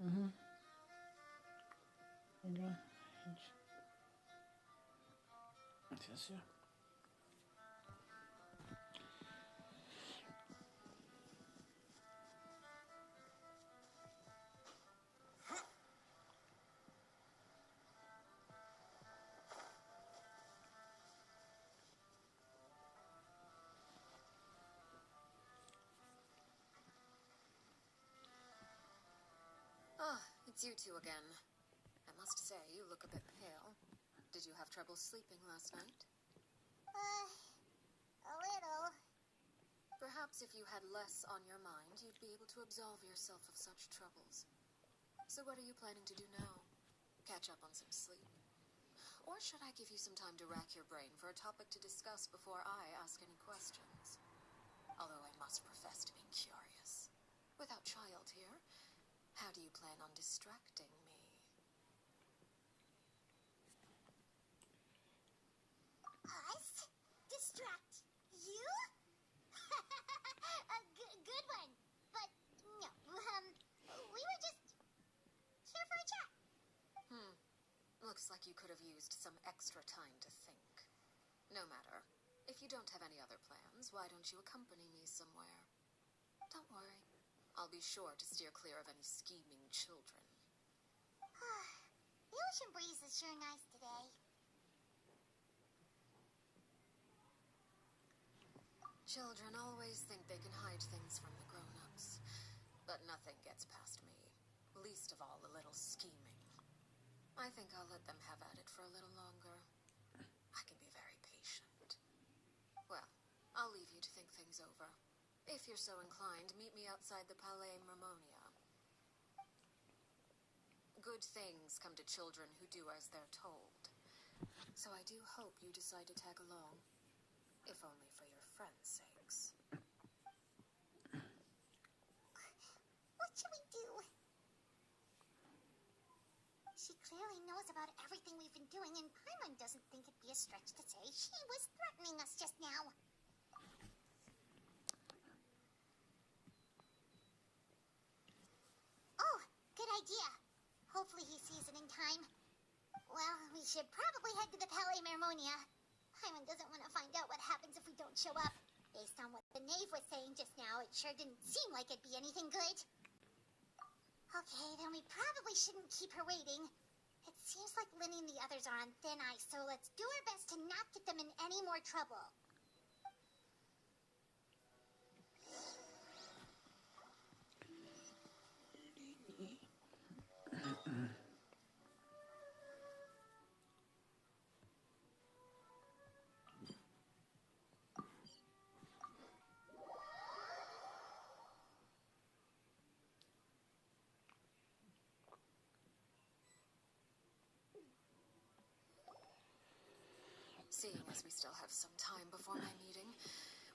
Mhm. Igen. Köszönöm. Ah, it's you two again. I must say, you look a bit pale. Did you have trouble sleeping last night? A little. Perhaps if you had less on your mind, you'd be able to absolve yourself of such troubles. So what are you planning to do now? Catch up on some sleep? Or should I give you some time to rack your brain for a topic to discuss before I ask any questions? Although I must profess to being curious. Without child here, how do you plan on distracting me? Us? Distract you? A good one. But no, we were just here for a chat. Looks like you could have used some extra time to think. No matter. If you don't have any other plans, why don't you accompany me somewhere? Don't worry. I'll be sure to steer clear of any scheming children. The ocean breeze is sure nice today. Children always think they can hide things from the grown-ups. But nothing gets past me. Least of all a little scheming. I think I'll let them have at it for a little longer. I can be very patient. Well, I'll leave you to think things over. If you're so inclined, meet me outside the Palais Mermonia. Good things come to children who do as they're told. So I do hope you decide to tag along. If only for your friends' sakes. What should we do? She clearly knows about everything we've been doing, and Paimon doesn't think it'd be a stretch to say she was threatening us just now. Oh, good idea. Hopefully he sees it in time. Well, we should probably head to the Palais Mermonia. Paimon doesn't want to find out what happens if we don't show up. Based on what the knave was saying just now, it sure didn't seem like it'd be anything good. Okay, then we probably shouldn't keep her waiting. It seems like Linny and the others are on thin ice, so let's do our best to not get them in any more trouble. Seeing as we still have some time before my meeting,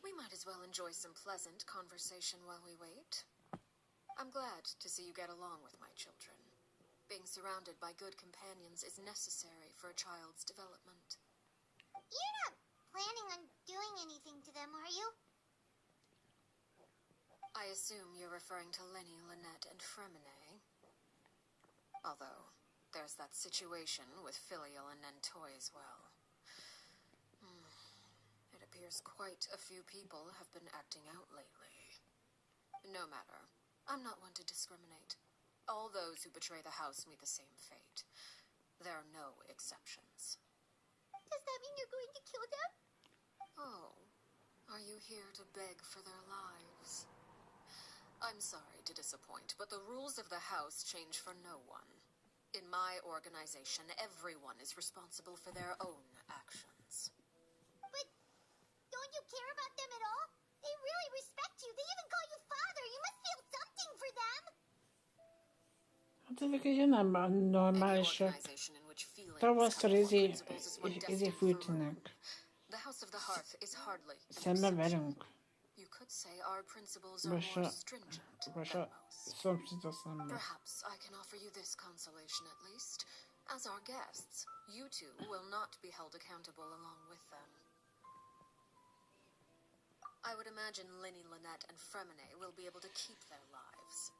we might as well enjoy some pleasant conversation while we wait. I'm glad to see you get along with my children. Being surrounded by good companions is necessary for a child's development. You're not planning on doing anything to them, are you? I assume you're referring to Lenny, Lynette, and Fremine. Although, there's that situation with Filial and Nentoy as well. It appears quite a few people have been acting out lately. No matter. I'm not one to discriminate. All those who betray the house meet the same fate. There are no exceptions. Does that mean you're going to kill them? Oh, are you here to beg for their lives? I'm sorry to disappoint, but the rules of the house change for no one. In my organization, everyone is responsible for their own actions. But don't you care about them at all? They really respect you. They even call you father. You must feel something for them. Hát ezek ugye nem normálisak. Organization in which feelings Tavasztól come before principles is what destined for fűtnek. The House of the Hearth is hardly an Szembe exception. verünk. You could say our principles are Most more a, stringent most than a most. szomszédra szembe. Perhaps I can offer you this consolation at least. As our guests, you two will not be held accountable along with them. I would imagine Linny, Lynette, and Fremine will be able to keep their lives.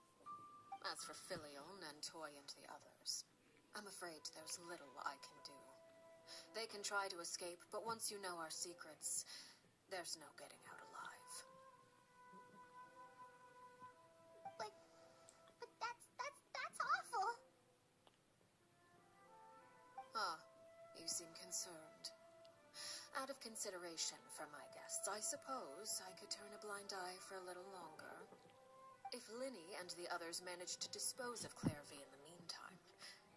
As for Filial, Nantoy, and the others, I'm afraid there's little I can do. They can try to escape, but once you know our secrets, there's no getting out alive. But that's awful. Ah, you seem concerned. Out of consideration for my guests, I suppose I could turn a blind eye for a little longer. If Linny and the others manage to dispose of Clairvy in the meantime,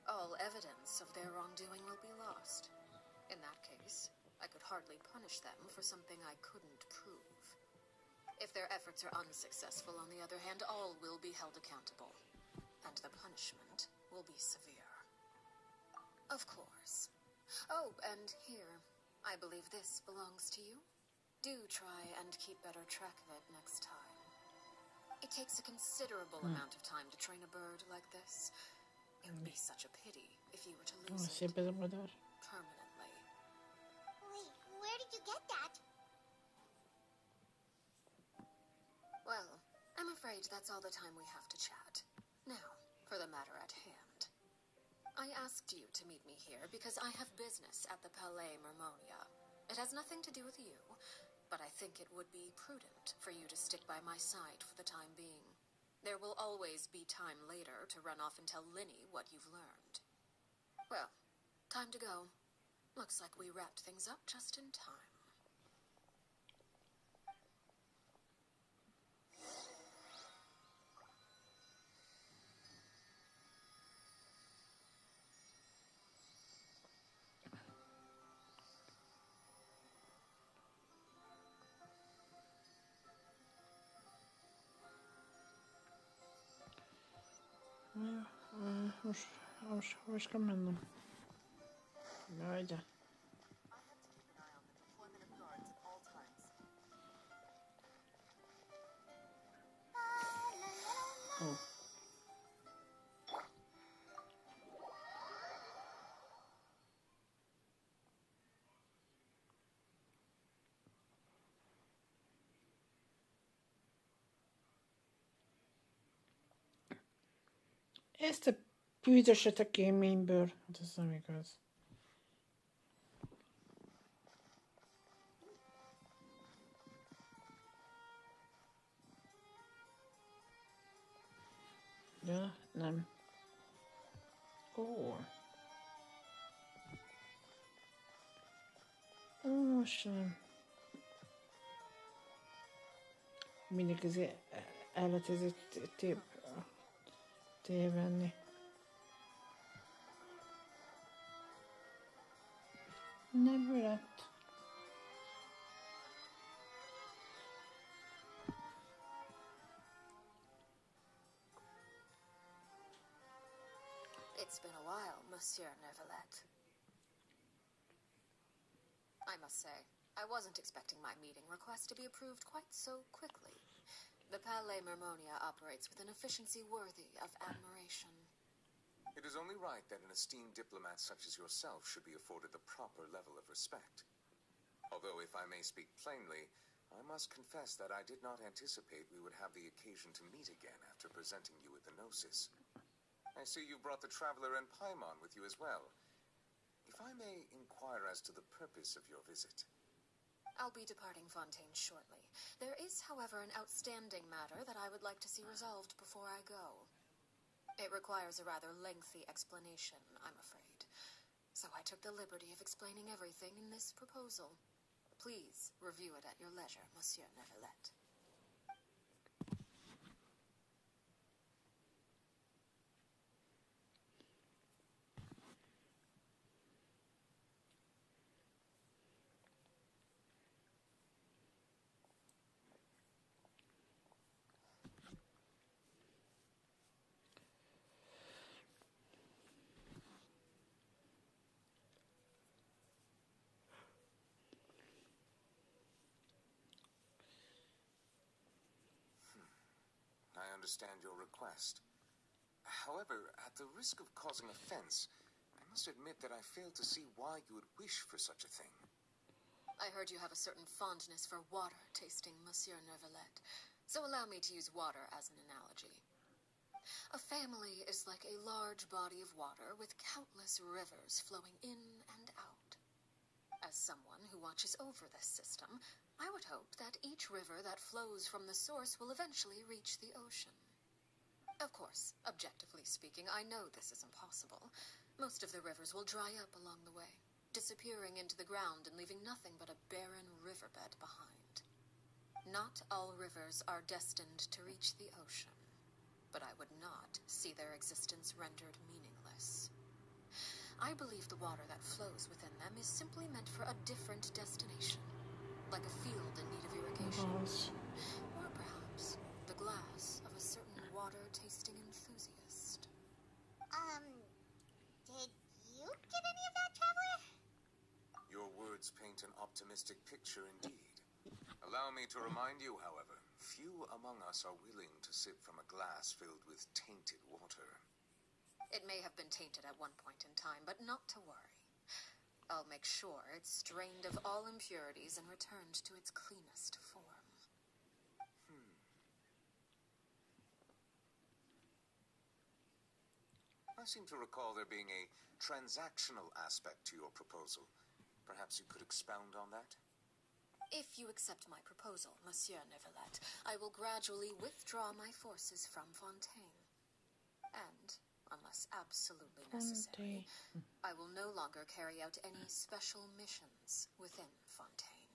all evidence of their wrongdoing will be lost. In that case, I could hardly punish them for something I couldn't prove. If their efforts are unsuccessful, on the other hand, all will be held accountable, and the punishment will be severe. Of course. Oh, and here, I believe this belongs to you. Do try and keep better track of it next time. It takes a considerable amount of time to train a bird like this. It would be such a pity if you were to lose it permanently. Wait, where did you get that? Well, I'm afraid that's all the time we have to chat. Now, for the matter at hand. I asked you to meet me here because I have business at the Palais Mermonia. It has nothing to do with you, but I think it would be prudent for you to stick by my side for the time being. There will always be time later to run off and tell Linny what you've learned. Well, time to go. Looks like we wrapped things up just in time. Var ska man? Nöjda. Oh. Ezt a büdöset a kéményből. Hát ez nem igaz. Ja, nem. Ó. Ó, sem. Mindig azért el lehet ezért tévenni. Nem lett. It's been a while, Monsieur Neuvillette. I must say, I wasn't expecting my meeting request to be approved quite so quickly. The Palais Mermonia operates with an efficiency worthy of admiration. It is only right that an esteemed diplomat such as yourself should be afforded the proper level of respect. Although, if I may speak plainly, I must confess that I did not anticipate we would have the occasion to meet again after presenting you with the Gnosis. I see you brought the Traveler and Paimon with you as well. If I may inquire as to the purpose of your visit. I'll be departing Fontaine shortly. There is, however, an outstanding matter that I would like to see resolved before I go. It requires a rather lengthy explanation, I'm afraid. So I took the liberty of explaining everything in this proposal. Please review it at your leisure, Monsieur Neuvillette. I understand your request. However, at the risk of causing offense, I must admit that I fail to see why you would wish for such a thing. I heard you have a certain fondness for water tasting, Monsieur Neuvillette, so allow me to use water as an analogy. A family is like a large body of water with countless rivers flowing in and out. As someone who watches over this system, I would hope that each river that flows from the source will eventually reach the ocean. Of course, objectively speaking, I know this is impossible. Most of the rivers will dry up along the way, disappearing into the ground and leaving nothing but a barren riverbed behind. Not all rivers are destined to reach the ocean, but I would not see their existence rendered meaningless. I believe the water that flows within them is simply meant for a different destination, like a field in need of irrigation. Balls. Or perhaps the glass of a certain water-tasting enthusiast. Did you get any of that, Traveler? Your words paint an optimistic picture indeed. Allow me to remind you, however, few among us are willing to sip from a glass filled with tainted water. It may have been tainted at one point in time, but not to worry. I'll make sure it's strained of all impurities and returned to its cleanest form. I seem to recall there being a transactional aspect to your proposal. Perhaps you could expound on that? If you accept my proposal, Monsieur Neuvillette, I will gradually withdraw my forces from Fontaine. And, unless absolutely necessary, I will no longer carry out any special missions within Fontaine.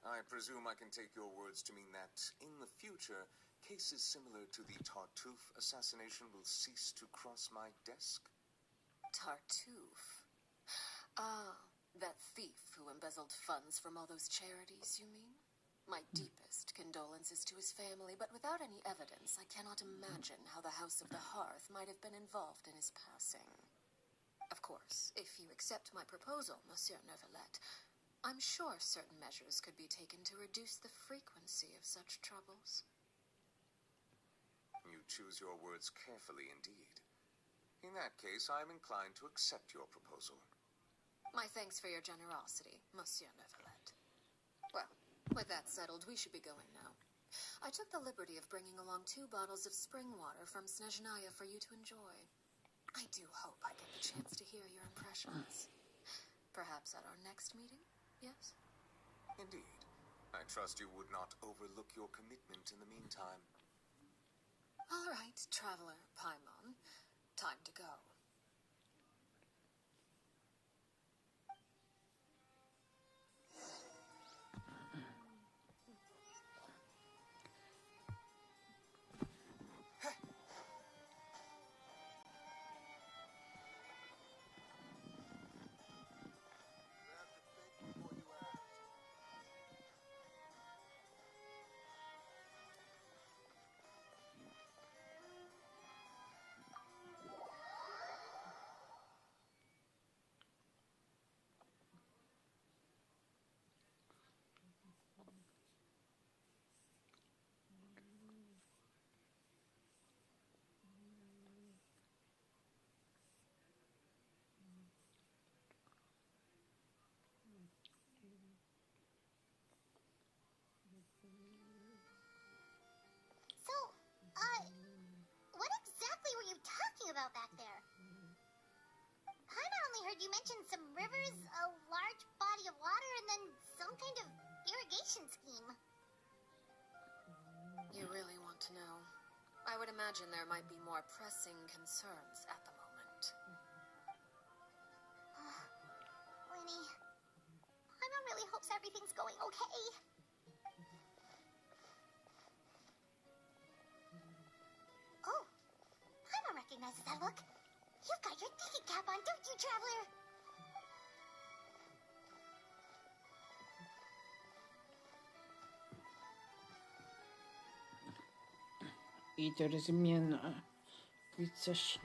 I presume I can take your words to mean that, in the future, cases similar to the Tartuffe assassination will cease to cross my desk? Tartuffe? Ah, that thief who embezzled funds from all those charities, you mean? My deepest condolences to his family, but without any evidence, I cannot imagine how the House of the Hearth might have been involved in his passing. Of course, if you accept my proposal, Monsieur Neuvillette, I'm sure certain measures could be taken to reduce the frequency of such troubles. You choose your words carefully indeed. In that case, I am inclined to accept your proposal. My thanks for your generosity, Monsieur Neuvillette. Well, with that settled, we should be going now. I took the liberty of bringing along 2 bottles of spring water from Snezhnaya for you to enjoy. I do hope I get the chance to hear your impressions. Perhaps at our next meeting, yes? Indeed. I trust you would not overlook your commitment in the meantime. All right, Traveler Paimon. Time to go. So, what exactly were you talking about back there? Paimon only heard you mention some rivers, a large body of water, and then some kind of irrigation scheme. You really want to know? I would imagine there might be more pressing concerns at the moment. Winnie, Paimon really hopes everything's going okay. Oh, Paimon recognizes that look. You've got your thinking cap on, don't you, Traveler? I to rozumiem, coś.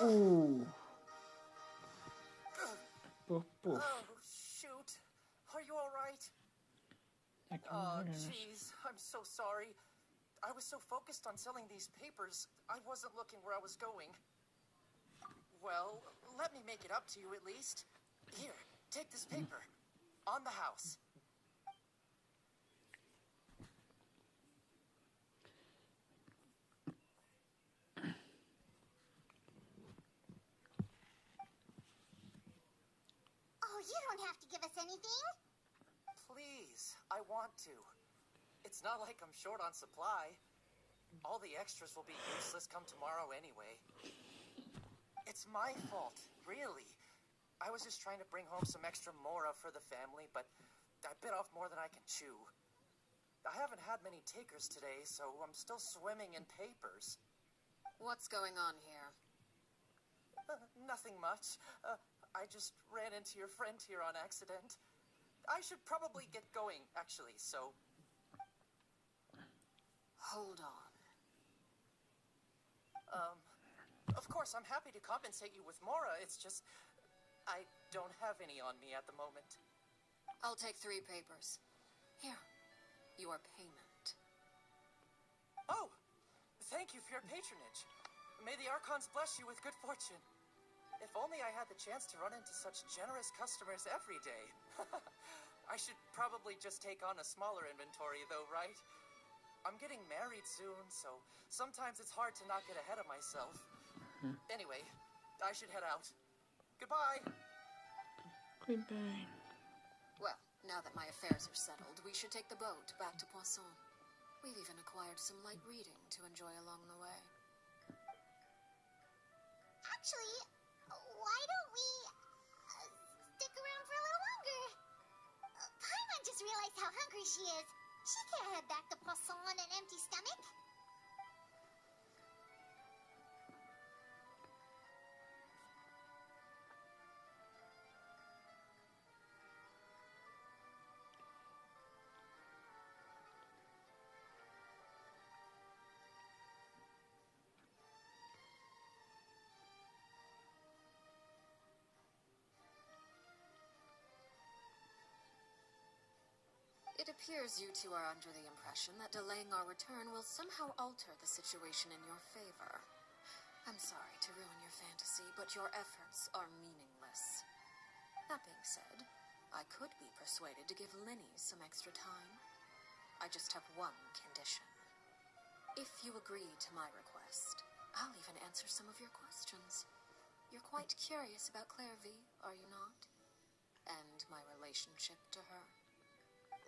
Ooh. Poof, poof. Oh, shoot. Are you all right? Oh, jeez. I'm so sorry. I was so focused on selling these papers, I wasn't looking where I was going. Well, let me make it up to you at least. Here, take this paper. On the house. Oh, you don't have to give us anything. Please, I want to. It's not like I'm short on supply. All the extras will be useless come tomorrow anyway. It's my fault, really. I was just trying to bring home some extra mora for the family, but I bit off more than I can chew. I haven't had many takers today, so I'm still swimming in papers. What's going on here? Nothing much. I just ran into your friend here on accident. I should probably get going, actually, so... Hold on. Of course, I'm happy to compensate you with mora. It's just... I don't have any on me at the moment. I'll take 3 papers. Here, your payment. Oh! Thank you for your patronage. May the Archons bless you with good fortune. If only I had the chance to run into such generous customers every day. I should probably just take on a smaller inventory, though, right? I'm getting married soon, so sometimes it's hard to not get ahead of myself. Anyway, I should head out. Goodbye! Goodbye. Well, now that my affairs are settled, we should take the boat back to Poisson. We've even acquired some light reading to enjoy along the way. Actually, why don't we stick around for a little longer? Paimon just realized how hungry she is. She can't head back to Poisson on an empty stomach. It appears you two are under the impression that delaying our return will somehow alter the situation in your favor. I'm sorry to ruin your fantasy, but your efforts are meaningless. That being said, I could be persuaded to give Linny some extra time. I just have one condition. If you agree to my request, I'll even answer some of your questions. You're quite curious about Claire V, are you not? And my relationship to her.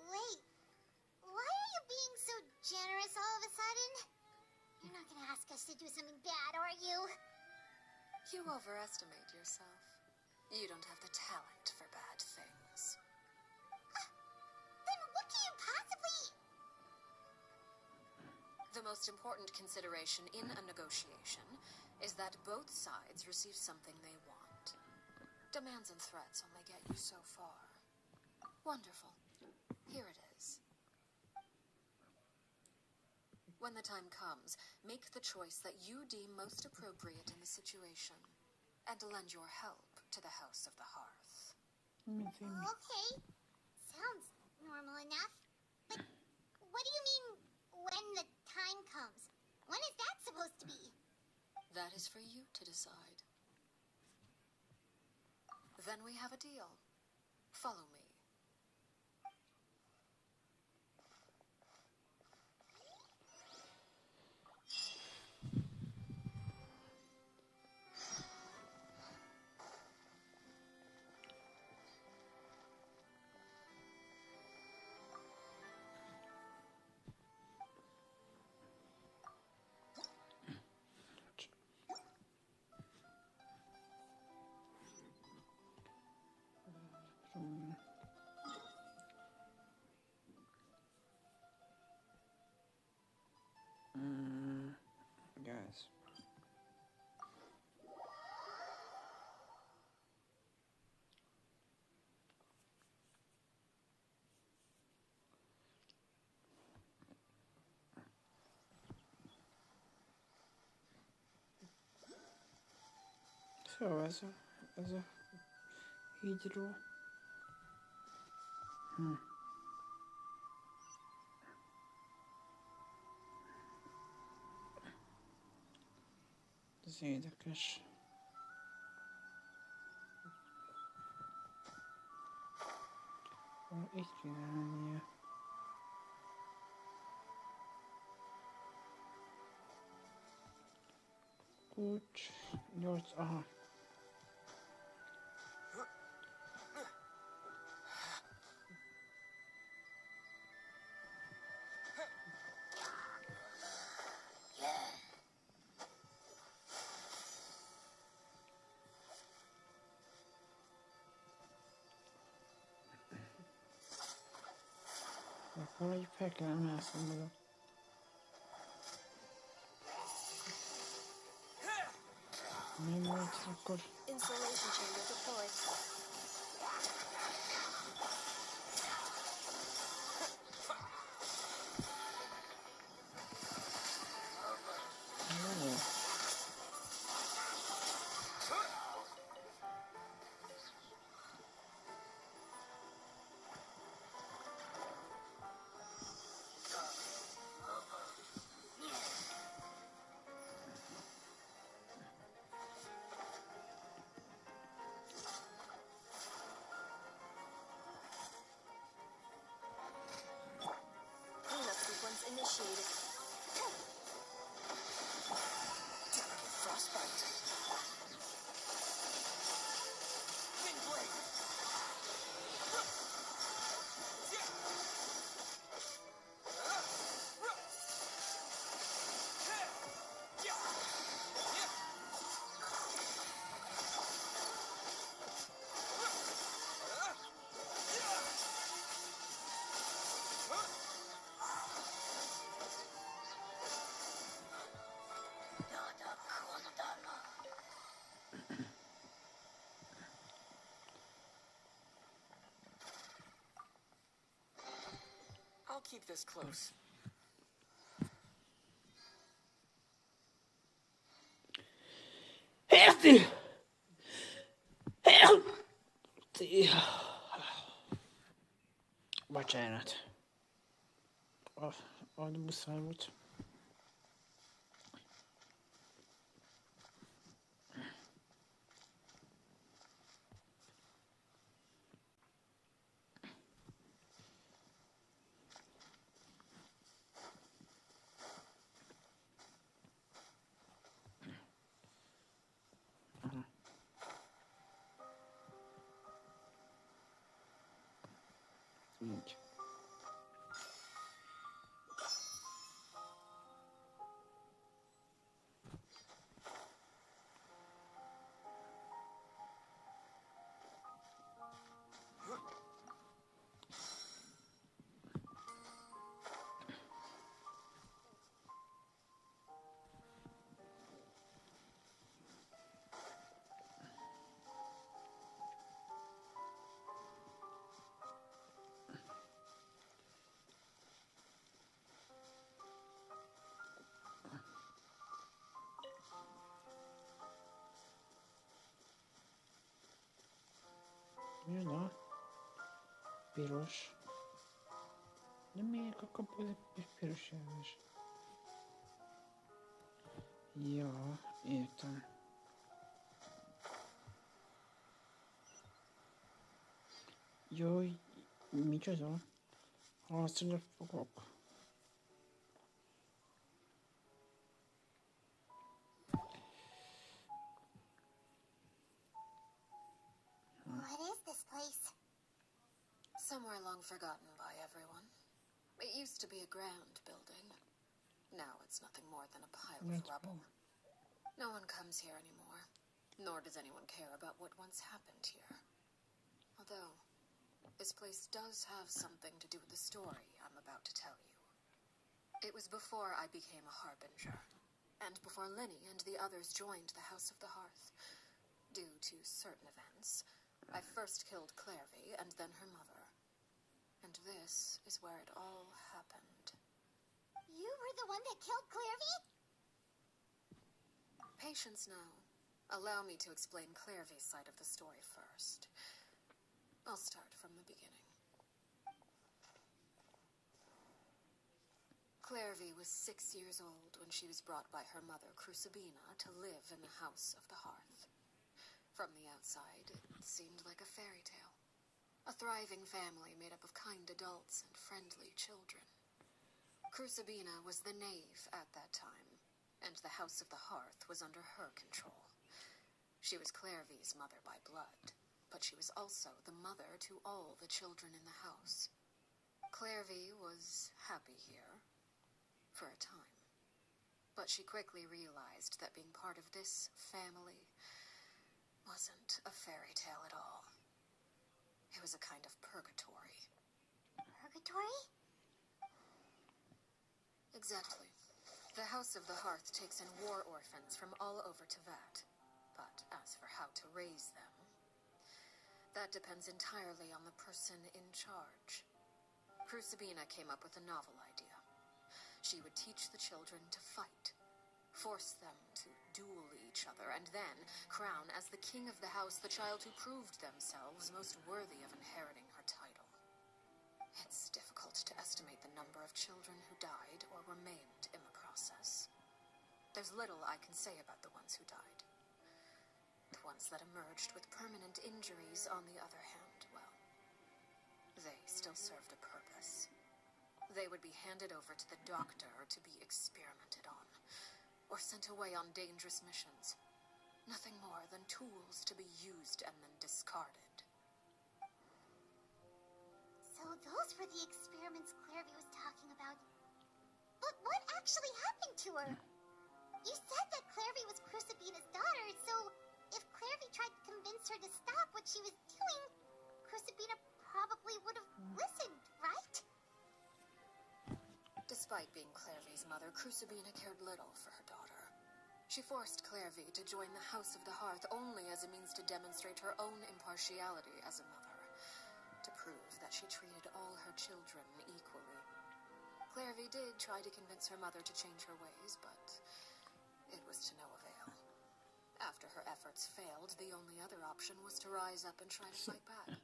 Wait, why are you being so generous all of a sudden? You're not gonna ask us to do something bad, are you? You overestimate yourself. You don't have the talent for bad things. Then what can you possibly... The most important consideration in a negotiation is that both sides receive something they want. Demands and threats only get you so far. Wonderful. Here it is. When the time comes, make the choice that you deem most appropriate in the situation, and lend your help to the House of the Hearth. Okay, sounds normal enough. But what do you mean, when the time comes? When is that supposed to be? That is for you to decide. Then we have a deal. Follow me. Szóval ez a hídról. Ez érdekes. Itt kéne lennie. Kulcs. 8, aha. Akkor így fel kell mászni oda. Mi volt akkor? Installation chamber deployed. Jó. Cleanup sequence initiated. Frostbite. Wind blade. I'll keep this close. Érti? Érti? Bocsánat. A muszáj volt. Így. Jön a piros. De miért a kapod egy piros jelzés? Ja, értem. Jó, micsoda? Harcolni fogok. What is this place? Somewhere long forgotten by everyone. It used to be a grand building. Now it's nothing more than a pile of rubble. No one comes here anymore, nor does anyone care about what once happened here. Although, this place does have something to do with the story I'm about to tell you. It was before I became a harbinger, and before Lenny and the others joined the House of the Hearth. Due to certain events, I first killed Clairvy and then her mother. And this is where it all happened. You were the one that killed Clairvy? Patience now. Allow me to explain Clairvy's side of the story first. I'll start from the beginning. Clairvy was 6 years old when she was brought by her mother, Crucibina, to live in the House of the Hearth. From the outside, it seemed like a fairy tale. A thriving family made up of kind adults and friendly children. Crucibina was the knave at that time, and the House of the Hearth was under her control. She was Clairvy's mother by blood, but she was also the mother to all the children in the house. Clairvy was happy here, for a time. But she quickly realized that being part of this family wasn't a fairy tale at all. It was a kind of purgatory. Purgatory? Exactly. The House of the Hearth takes in war orphans from all over Teyvat. But as for how to raise them, that depends entirely on the person in charge. Crucibina came up with a novel idea. She would teach the children to fight, force them to duel each other, and then crown as the king of the house the child who proved themselves most worthy of inheriting her title. It's difficult to estimate the number of children who died or were maimed in the process. There's little I can say about the ones who died. The ones that emerged with permanent injuries, on the other hand, well, they still served a purpose. They would be handed over to the doctor to be experimented on, or sent away on dangerous missions. Nothing more than tools to be used and then discarded. So those were the experiments Clairvy was talking about. But what actually happened to her? You said that Clairvy was Crucibina's daughter, so if Clairvy tried to convince her to stop what she was doing, Crucibina probably would have listened, right? Despite being Clairvy's mother, Crucibina cared little for her daughter. She forced Clairvy to join the House of the Hearth only as a means to demonstrate her own impartiality as a mother, to prove that she treated all her children equally. Clairvy did try to convince her mother to change her ways, but it was to no avail. After her efforts failed, the only other option was to rise up and try to fight back.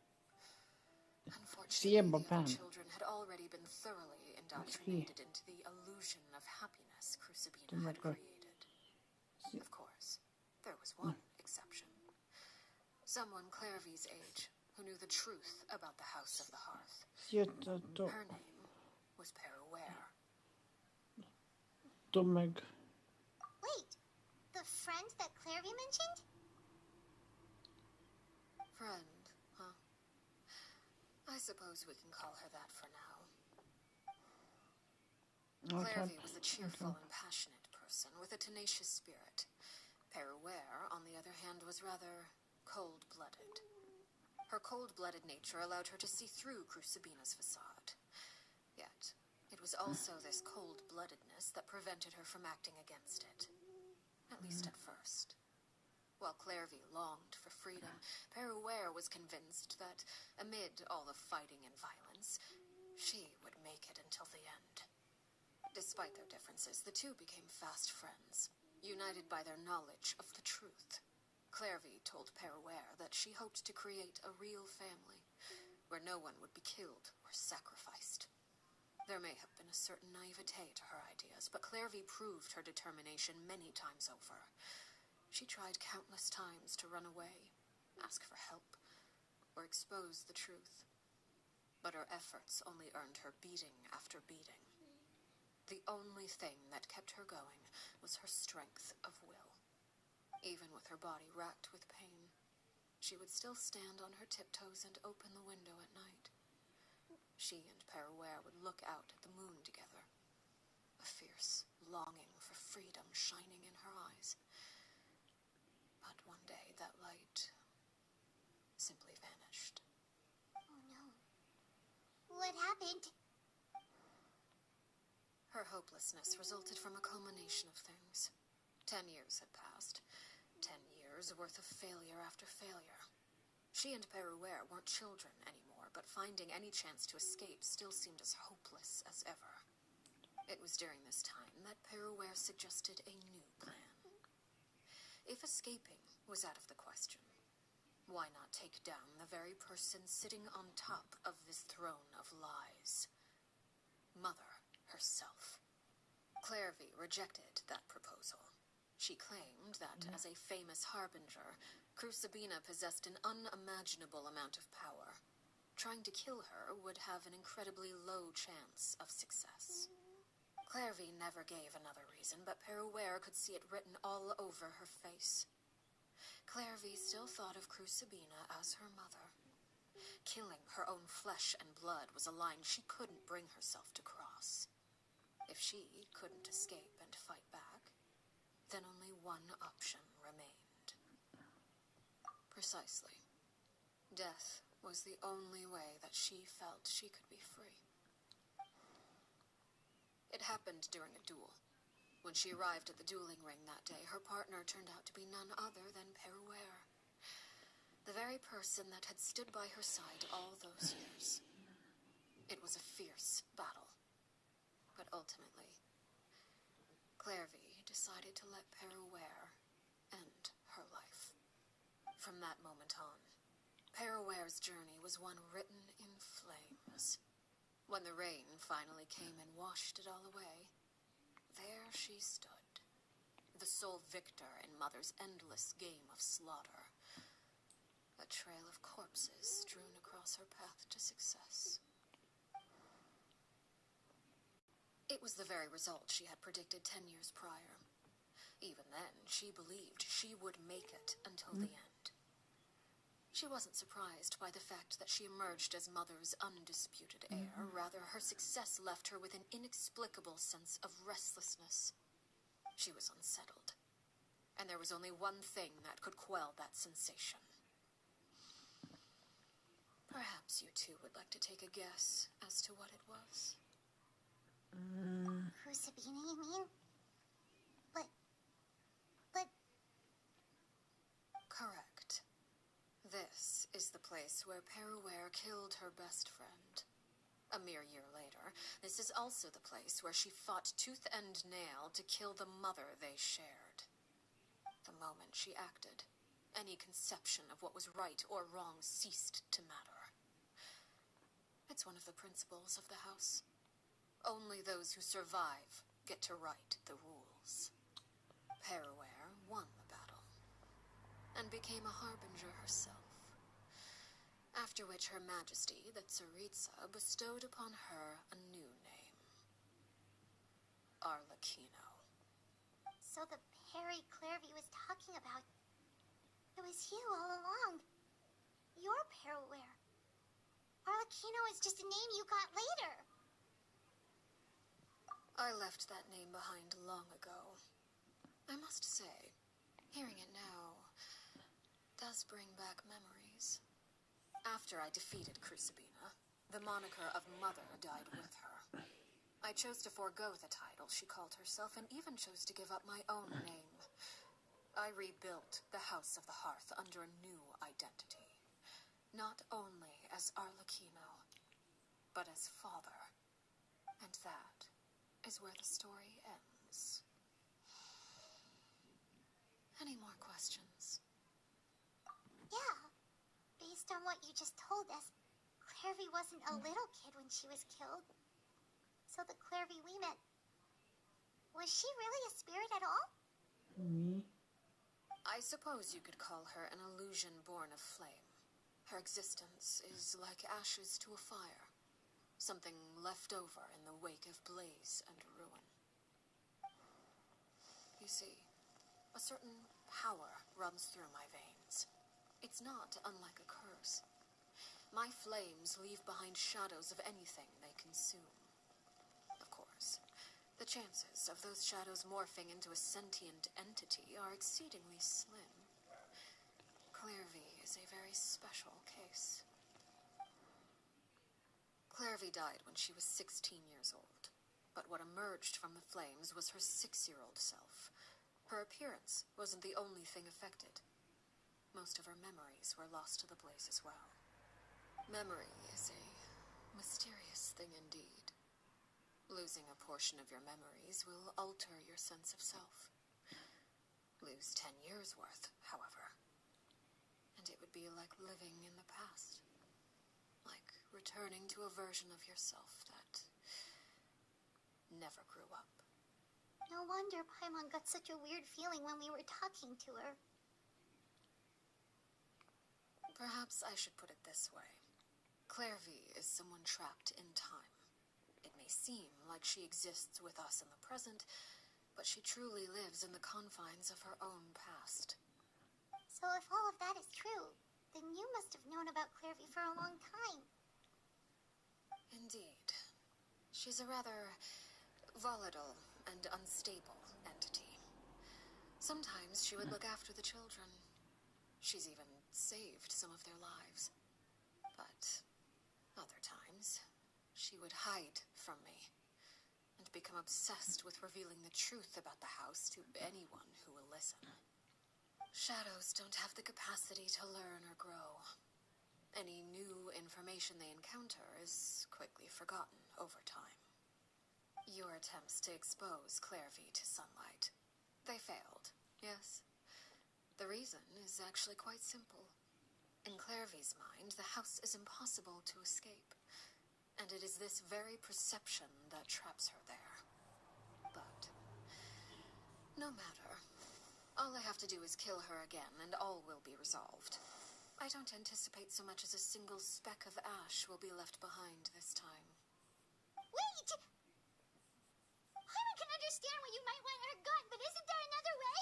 Unfortunately, the other children had already been thoroughly indoctrinated into the illusion of happiness Crucibina had created. Of course, there was one exception. Someone Clairvy's age who knew the truth about the House of the Hearth. Her name was Peruware. Wait, the friend that Clairvy mentioned? Friend, huh? I suppose we can call her that for now. Clairvy was a cheerful and passionate person with a tenacious spirit. Peruware, on the other hand, was rather cold-blooded. Her cold-blooded nature allowed her to see through Crucibina's facade. Yet, it was also this cold-bloodedness that prevented her from acting against it. At least at first. While Clairvy longed for freedom, Peruware was convinced that, amid all the fighting and violence, she would make it until the end. Despite their differences, the two became fast friends, united by their knowledge of the truth. Clairvy told Peruware that she hoped to create a real family, where no one would be killed or sacrificed. There may have been a certain naivete to her ideas, but Clairvy proved her determination many times over. She tried countless times to run away, ask for help, or expose the truth. But her efforts only earned her beating after beating. The only thing that kept her going was her strength of will. Even with her body racked with pain, she would still stand on her tiptoes and open the window at night. She and Peruware would look out at the moon together, a fierce longing for freedom shining in her eyes. But one day that light simply vanished. Oh no. What happened? Her hopelessness resulted from a culmination of things. 10 years had passed. 10 years worth of failure after failure. She and Peruware weren't children anymore, but finding any chance to escape still seemed as hopeless as ever. It was during this time that Peruware suggested a new plan. If escaping was out of the question, why not take down the very person sitting on top of this throne of lies? Mother herself. Clairvy rejected that proposal. She claimed that, as a famous harbinger, Crucibina possessed an unimaginable amount of power. Trying to kill her would have an incredibly low chance of success. Clairvy never gave another reason, but Peruere could see it written all over her face. Clairvy still thought of Crucibina as her mother. Killing her own flesh and blood was a line she couldn't bring herself to cross. If she couldn't escape and fight back, then only one option remained. Precisely. Death was the only way that she felt she could be free. It happened during a duel. When she arrived at the dueling ring that day, her partner turned out to be none other than Peruere, the very person that had stood by her side all those years. It was a fierce battle, but ultimately, Clairvy decided to let Peruere end her life. From that moment on, Peruere's journey was one written in flames. When the rain finally came and washed it all away, there she stood, the sole victor in Mother's endless game of slaughter. A trail of corpses strewn across her path to success. It was the very result she had predicted 10 years prior. Even then, she believed she would make it until the end. She wasn't surprised by the fact that she emerged as Mother's undisputed heir. Rather, her success left her with an inexplicable sense of restlessness. She was unsettled, and there was only one thing that could quell that sensation. Perhaps you two would like to take a guess as to what it was. Crucibina, you mean? But... Correct. This is the place where Peruere killed her best friend. A mere year later, this is also the place where she fought tooth and nail to kill the mother they shared. The moment she acted, any conception of what was right or wrong ceased to matter. It's one of the principles of the house. Only those who survive get to write the rules. Peruere won the battle, and became a harbinger herself. After which Her Majesty, the Tsaritsa, bestowed upon her a new name. Arlecchino. So the Perry Clairvy was talking about... It was you all along. You're Peruere. Arlecchino is just a name you got later. I left that name behind long ago. I must say, hearing it now does bring back memories. After I defeated Crucibina, the moniker of Mother died with her. I chose to forego the title she called herself and even chose to give up my own name. I rebuilt the House of the Hearth under a new identity. Not only as Arlecchino, but as father. And that is where the story ends. Any more questions? Yeah. Based on what you just told us, Clairvy wasn't a little kid when she was killed. So the Clairvy we met, was she really a spirit at all? I suppose you could call her an illusion born of flame. Her existence is like ashes to a fire. Something left over in the wake of blaze and ruin. You see, a certain power runs through my veins. It's not unlike a curse. My flames leave behind shadows of anything they consume. Of course, the chances of those shadows morphing into a sentient entity are exceedingly slim. Clairvy is a very special case. Clairvy died when she was 16 years old, but what emerged from the flames was her 6-year-old self. Her appearance wasn't the only thing affected. Most of her memories were lost to the blaze as well. Memory is a mysterious thing indeed. Losing a portion of your memories will alter your sense of self. Lose 10 years worth, however. And it would be like living in the past. Like returning to a version of yourself that never grew up. No wonder Paimon got such a weird feeling when we were talking to her. Perhaps I should put it this way. Clairvy is someone trapped in time. It may seem like she exists with us in the present, but she truly lives in the confines of her own past. So if all of that is true, then you must have known about Clairvy for a long time. Indeed. She's a rather volatile and unstable entity. Sometimes she would look after the children. She's even saved some of their lives. But other times, she would hide from me and become obsessed with revealing the truth about the house to anyone who will listen. Shadows don't have the capacity to learn or grow. Any new information they encounter is quickly forgotten over time. Your attempts to expose Clairvy to sunlight, they failed, yes? The reason is actually quite simple. In Clairvy's mind, the house is impossible to escape, and it is this very perception that traps her there. But no matter. All I have to do is kill her again, and all will be resolved. I don't anticipate so much as a single speck of ash will be left behind this time. Wait! Paimon can understand why you might want her gone, but isn't there another way?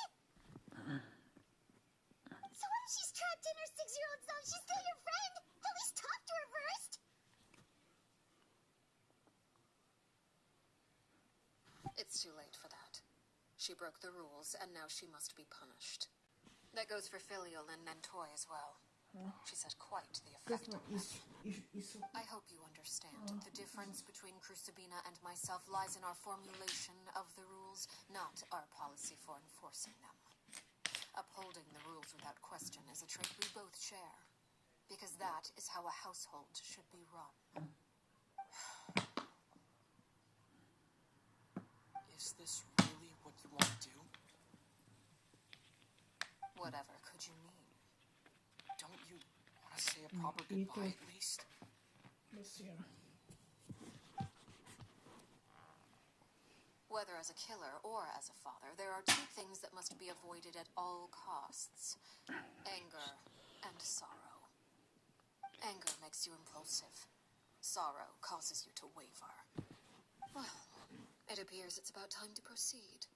So what if she's trapped in her 6-year-old self? She's still your friend! At least talk to her first! It's too late for that. She broke the rules, and now she must be punished. That goes for Filial and Nantoy as well. She's had quite the effect on me. I hope you understand. The difference between Crucibina and myself lies in our formulation of the rules, not our policy for enforcing them. Upholding the rules without question is a trait we both share, because that is how a household should be run. Is this really what you want to do? Whatever could you mean? Don't you want to say a proper goodbye at least? Whether as a killer or as a father, there are two things that must be avoided at all costs: anger and sorrow. Anger makes you impulsive. Sorrow causes you to waver. Well, it appears it's about time to proceed.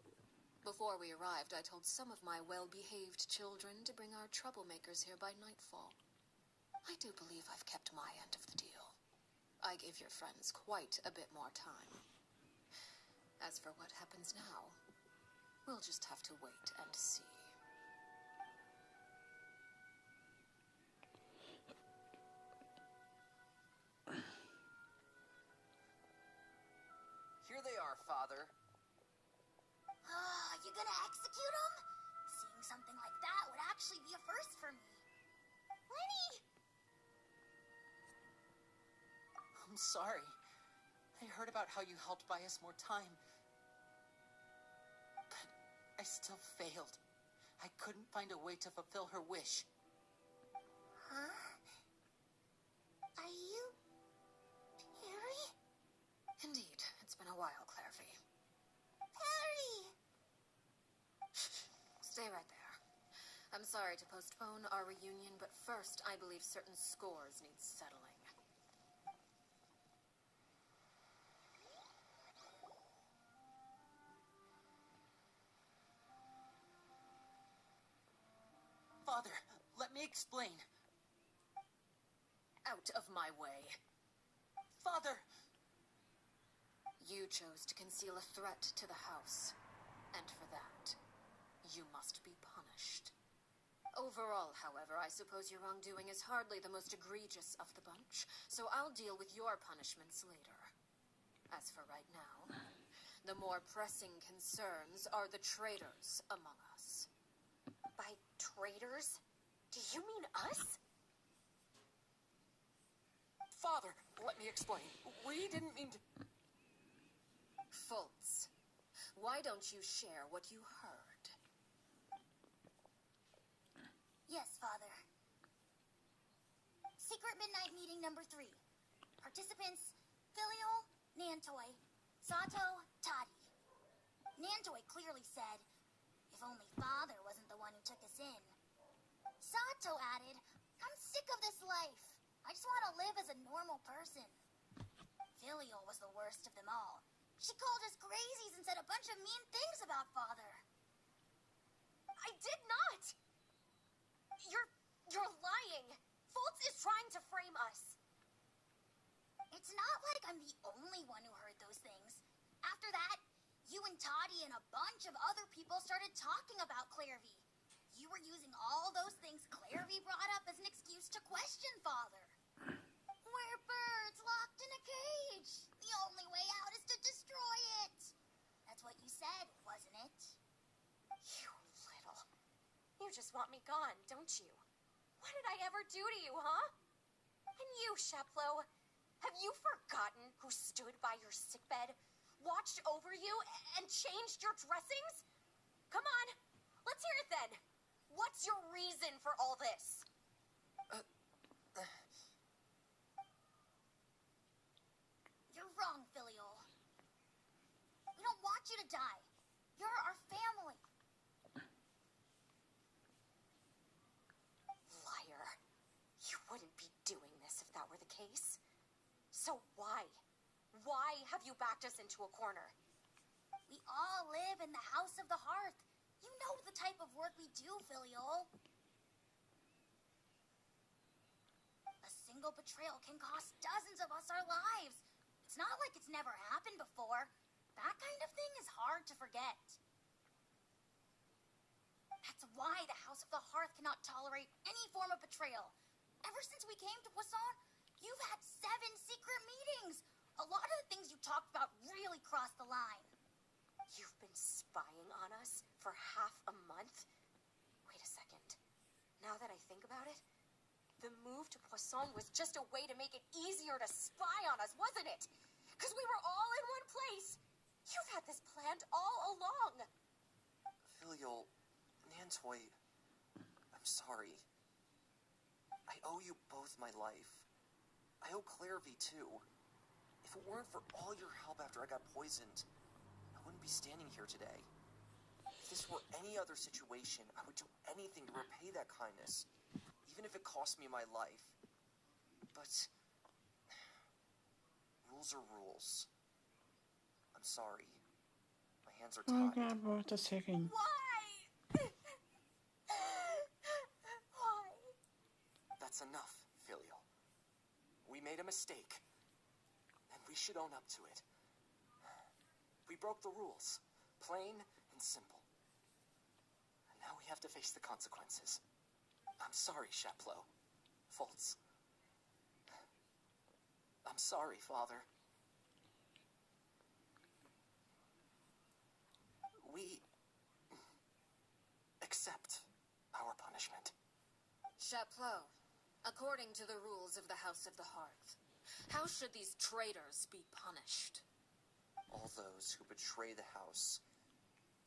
Before we arrived, I told some of my well-behaved children to bring our troublemakers here by nightfall. I do believe I've kept my end of the deal. I gave your friends quite a bit more time. As for what happens now, we'll just have to wait and see. Here they are, Father. You gonna execute him? Seeing something like that would actually be a first for me. Lenny! I'm sorry. I heard about how you helped buy us more time. But I still failed. I couldn't find a way to fulfill her wish. Huh? Are you... Perry? Indeed, it's been a while, Clairvy. Perry! Stay right there. I'm sorry to postpone our reunion, but first I believe certain scores need settling. Father, let me explain. Out of my way. Father! You chose to conceal a threat to the house, and for that, you must be punished. Overall, however, I suppose your wrongdoing is hardly the most egregious of the bunch, so I'll deal with your punishments later. As for right now, the more pressing concerns are the traitors among us. By traitors? Do you mean us? Father, let me explain. We didn't mean to... Fultz, why don't you share what you heard? Yes, Father. Secret midnight meeting number 3. Participants, Filial, Nantoy, Sato, Toddy. Nantoy clearly said, if only Father wasn't the one who took us in. Sato added, I'm sick of this life. I just want to live as a normal person. Filial was the worst of them all. She called us crazies and said a bunch of mean things about Father. I did not! You're lying! Fultz is trying to frame us. It's not like I'm the only one who heard those things. After that, you and Toddy and a bunch of other people started talking about Clairvy. You were using all those things Clairvy brought up as an excuse to question Father. We're birds locked in a cage. The only way out is to destroy it. That's what you said, wasn't it? You little... You just want me gone, don't you? What did I ever do to you, huh? And you, Sheplo, have you forgotten who stood by your sickbed, watched over you, and changed your dressings? Come on, let's hear it then. What's your reason for all this? You're wrong, Filial. We don't want you to die. You're our family. Liar. You wouldn't be doing this if that were the case. So why? Why have you backed us into a corner? We all live in the House of the Hearth. You know the type of work we do, Filial. A single betrayal can cost dozens of us our lives. It's not like it's never happened before. That kind of thing is hard to forget. That's why the House of the Hearth cannot tolerate any form of betrayal. Ever since we came to Poisson, you've had 7 secret meetings. A lot of the things you talked about really crossed the line. You've been spying on us for half a month? Wait a second. Now that I think about it, the move to Poisson was just a way to make it easier to spy on us, wasn't it? Because we were all in one place. You've had this planned all along. Filial, Nantoy, I'm sorry. I owe you both my life. I owe Clairvy too. If it weren't for all your help after I got poisoned, I wouldn't be standing here today. If this were any other situation, I would do anything to repay that kindness, even if it cost me my life. But rules are rules. I'm sorry. My hands are Oh tied. god, wait a second. Why? Why? That's enough, Filial. We made a mistake, and we should own up to it. We broke the rules, plain and simple. And now we have to face the consequences. I'm sorry, Sheplo. Fultz. I'm sorry, Father. We accept our punishment. Chapleau, according to the rules of the House of the Hearth, how should these traitors be punished? All those who betray the house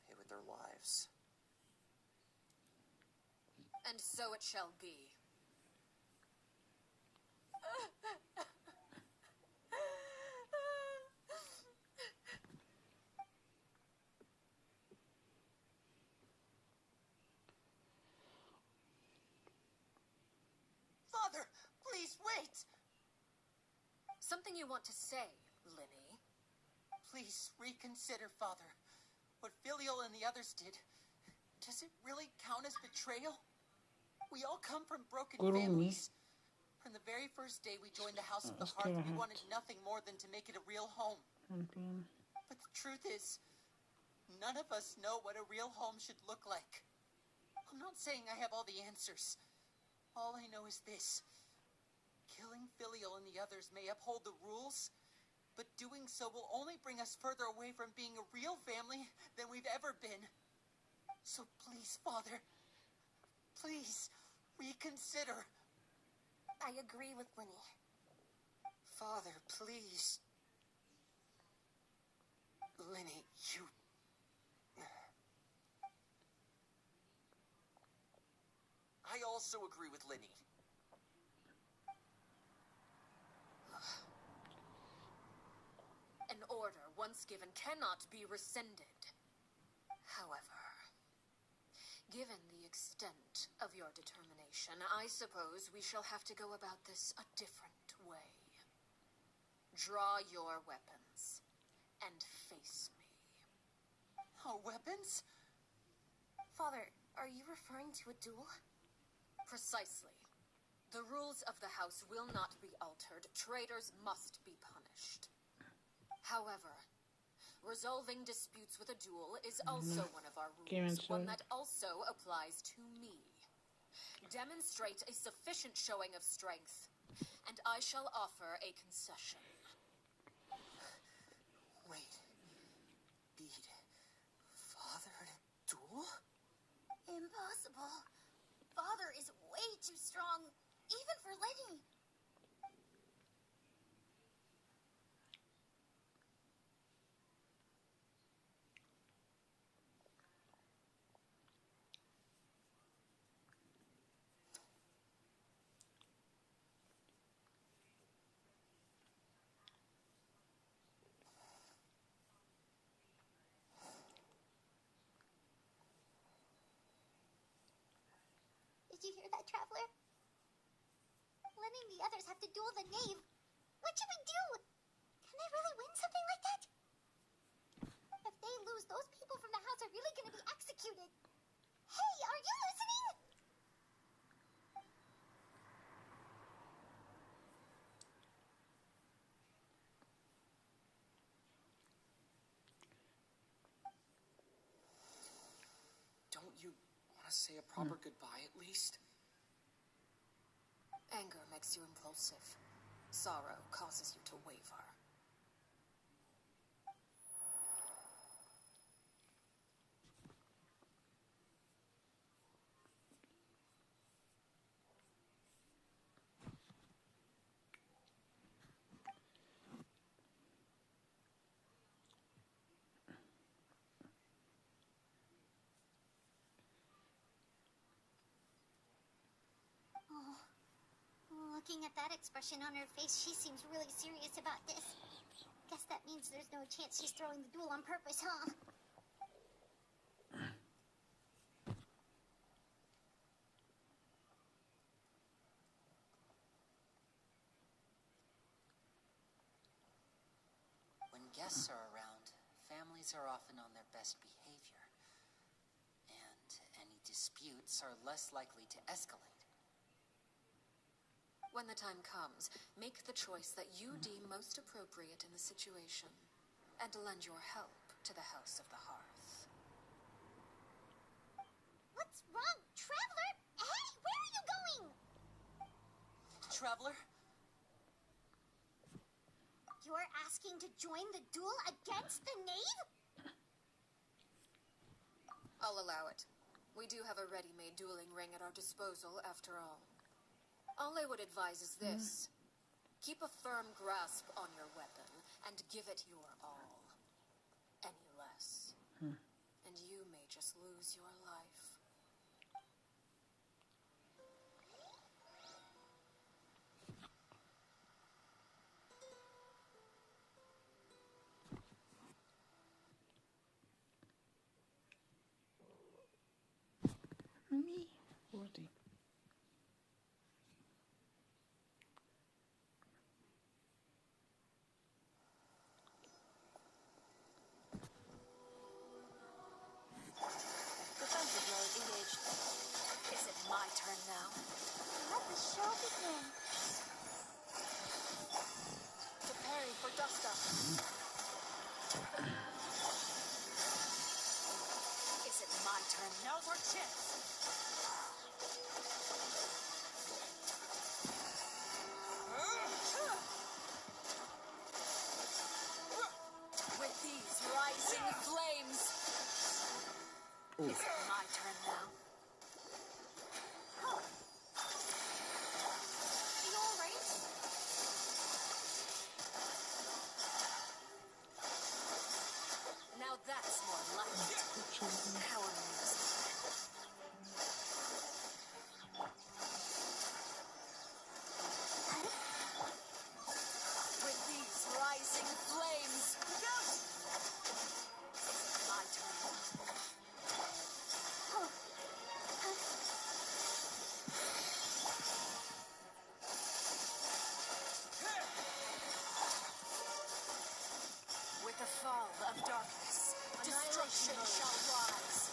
pay with their lives. And so it shall be. Father, please wait! Something you want to say, Linny? Please reconsider, Father. What Filial and the others did, does it really count as betrayal? We all come from broken Kurumi. families. From the very first day we joined the House of the Hearth, we Skelehat. wanted nothing more than to make it a real home. Okay. But the truth is, none of us know what a real home should look like. I'm not saying I have all the answers. All I know is this. Killing Filial and the others may uphold the rules, but doing so will only bring us further away from being a real family than we've ever been. So please, Father, please reconsider. I agree with Linny. Father, please. Linny, you... I also agree with Linny. An order once given cannot be rescinded. However, given the extent of your determination, I suppose we shall have to go about this a different way. Draw your weapons and face me. Our weapons? Father, are you referring to a duel? Precisely. The rules of the house will not be altered. Traitors must be punished. However, resolving disputes with a duel is also one of our rules, one that also applies to me. Demonstrate a sufficient showing of strength, and I shall offer a concession. Wait. Beat Father in a duel? Impossible. Father is way too strong, even for Lenny. Did you hear that, Traveler? Lenny and the others have to duel the knave. What should we do? Can they really win something like that? If they lose, those people from the house are really going to be executed. Hey, are you listening? Don't you want to say a proper goodbye at least? Anger makes you impulsive. Sorrow causes you to waver. Looking at that expression on her face, she seems really serious about this. Guess that means there's no chance she's throwing the duel on purpose, huh? When guests are around, families are often on their best behavior. And any disputes are less likely to escalate. When the time comes, make the choice that you deem most appropriate in the situation, and lend your help to the House of the Hearth. What's wrong, Traveler? Hey, where are you going? Traveler? You're asking to join the duel against the knave? I'll allow it. We do have a ready-made dueling ring at our disposal, after all. All I would advise is this. Keep a firm grasp on your weapon, and give it your all. Any less, and you may just lose your life. Me? 40. Defensive mode engaged. Is it my turn now? Let the show begin. Preparing for dust-up. Is it my turn? Now's our chance. With these rising flames. Is it my turn now? You all right? Now that's more like it. How amusing. the fall of darkness, destruction shall rise.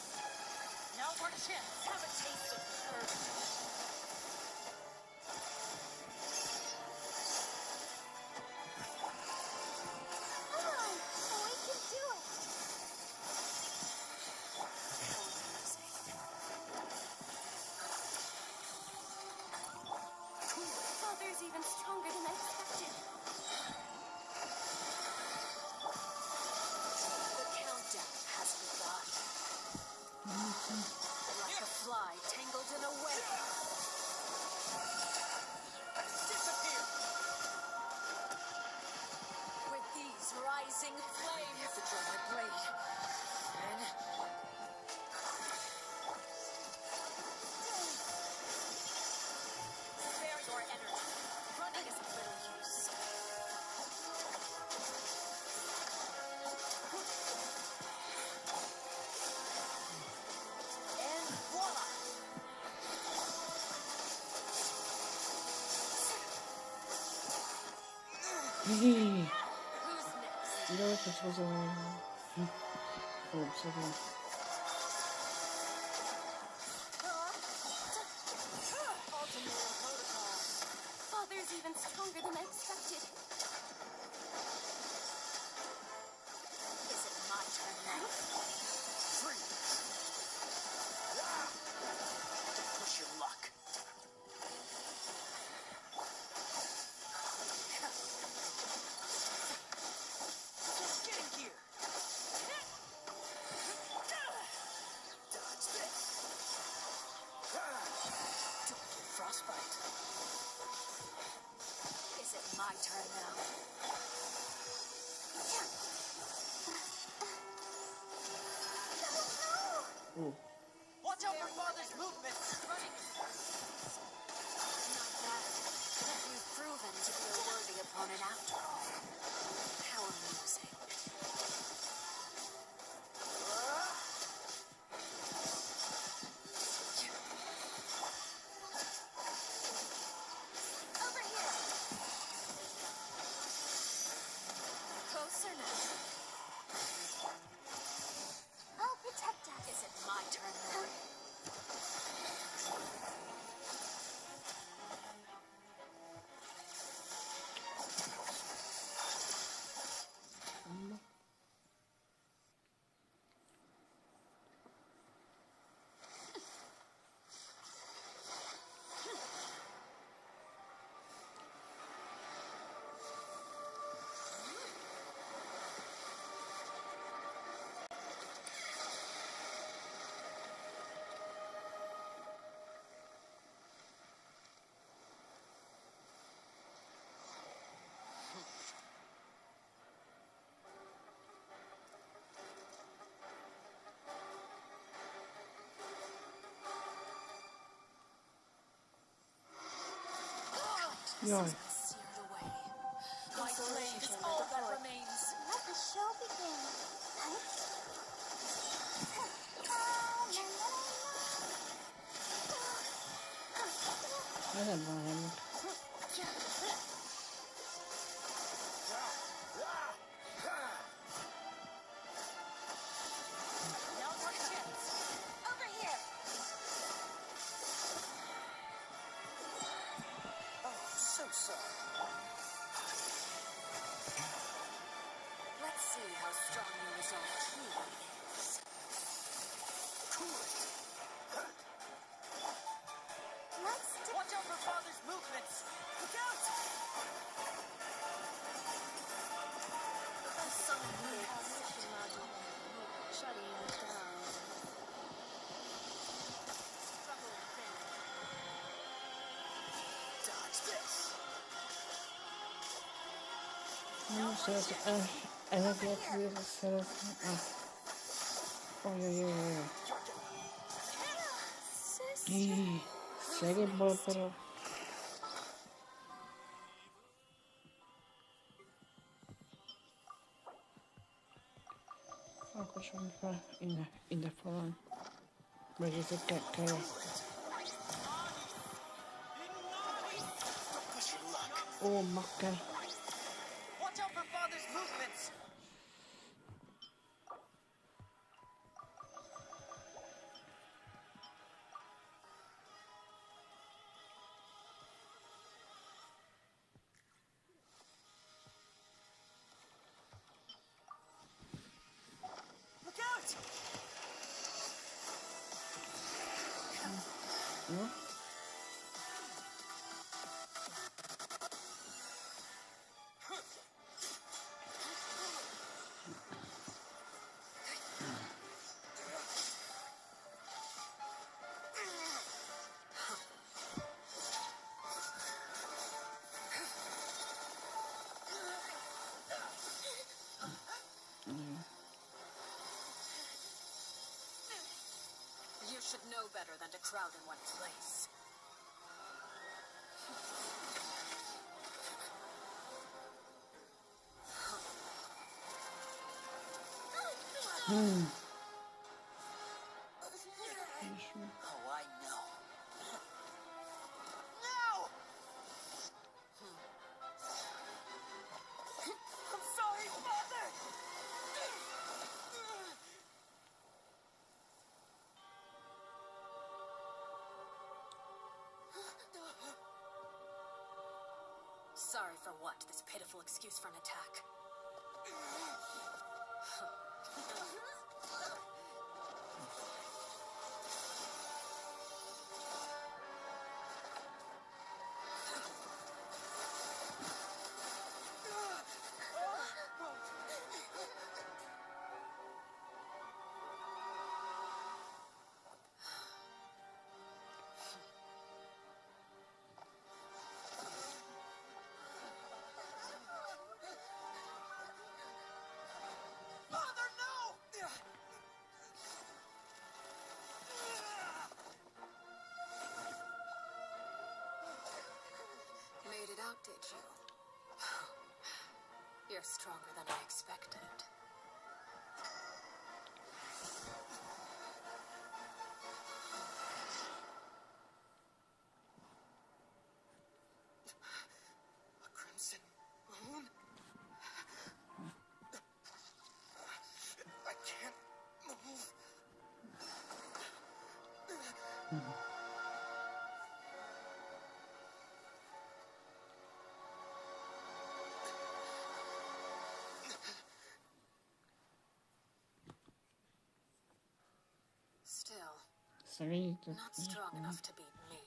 Now's our chance. Have a taste of courage. Come on, we can do it. Father's even stronger than I expected. The countdown has begun. Like a fly tangled in a web. Disappear. With these rising flames. I have to draw my blade. Then spare your energy. Running is of little use. And voila. Hehe. Who's next? Ja, das war so. Oh, sorry. Ultimatum protocol. Father's even stronger than I expected. Is it my turn now? Push your luck. Just getting here. Dodge this. Don't get frostbite. Is it my turn now? Oh, Watch out for Father's movements. Running is not bad. You've proven to be a worthy opponent after all. How amusing. Over here. Closer now. I'll protect us. Is it my turn now? ja. Seared away. My blade is all that remains. Let the show begin. Det är bara hemma. Now's our chance. Over here. Oh, so sorry. Let's see how strong your resolve truly is. Cool it. Let's do Watch out for Father's movements. Look out! Dodge this. Nu ser jag så är det jag ser det. Oj, oj, oj, oj. Ih, säkert bara för aku sumpah indah falan bagi kayak Push your luck. oh makan Watch out for Father's movements. You should know better than to crowd in one place. Oh, I know. No! I'm sorry, Father! Sorry for what? This pitiful excuse for an attack. Father, no! Made it out, did you? You're stronger than I expected. A crimson moon? I can't move. Still, Sorry. not strong enough to beat me.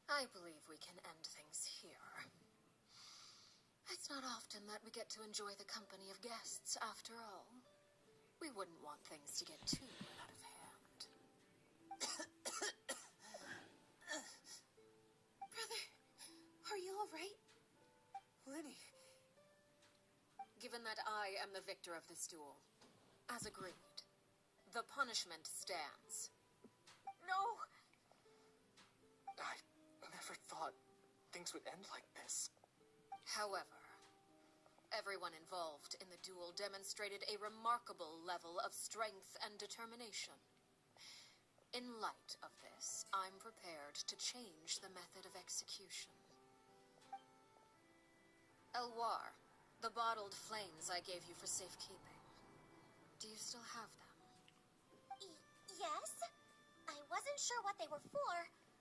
I believe we can end things here. It's not often that we get to enjoy the company of guests, after all. We wouldn't want things to get too out of hand. Brother, are you all right? Lenny. Given that I am the victor of this duel, as agreed, the punishment stands. No! I never thought things would end like this. However, everyone involved in the duel demonstrated a remarkable level of strength and determination. In light of this, I'm prepared to change the method of execution. Elwar, the bottled flames I gave you for safekeeping. Do you still have them? Yes? I wasn't sure what they were for,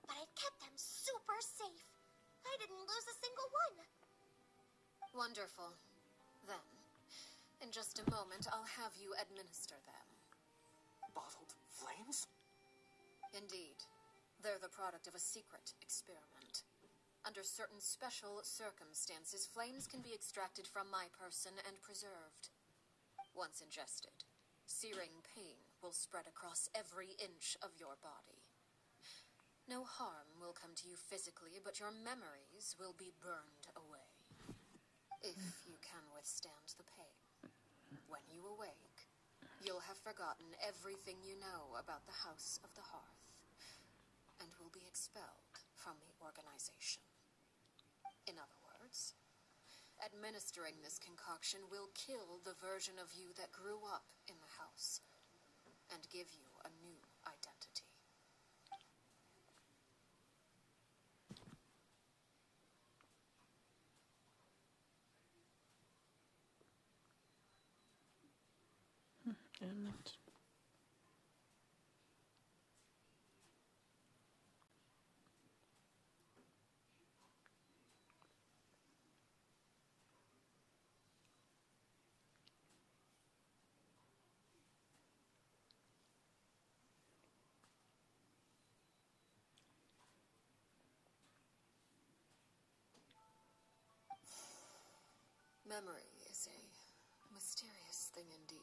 but I've kept them super safe. I didn't lose a single one. Wonderful. Then, in just a moment, I'll have you administer them. Bottled flames? Indeed. They're the product of a secret experiment. Under certain special circumstances, flames can be extracted from my person and preserved. Once ingested, searing pain will spread across every inch of your body. No harm will come to you physically, but your memories will be burned away. If you can withstand the pain. When you awake, you'll have forgotten everything you know about the House of the Hearth, and will be expelled from the organization. In other words, administering this concoction will kill the version of you that grew up in the house, and give you a new identity. And Memory is a mysterious thing indeed.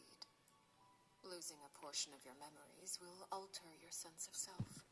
Losing a portion of your memories will alter your sense of self.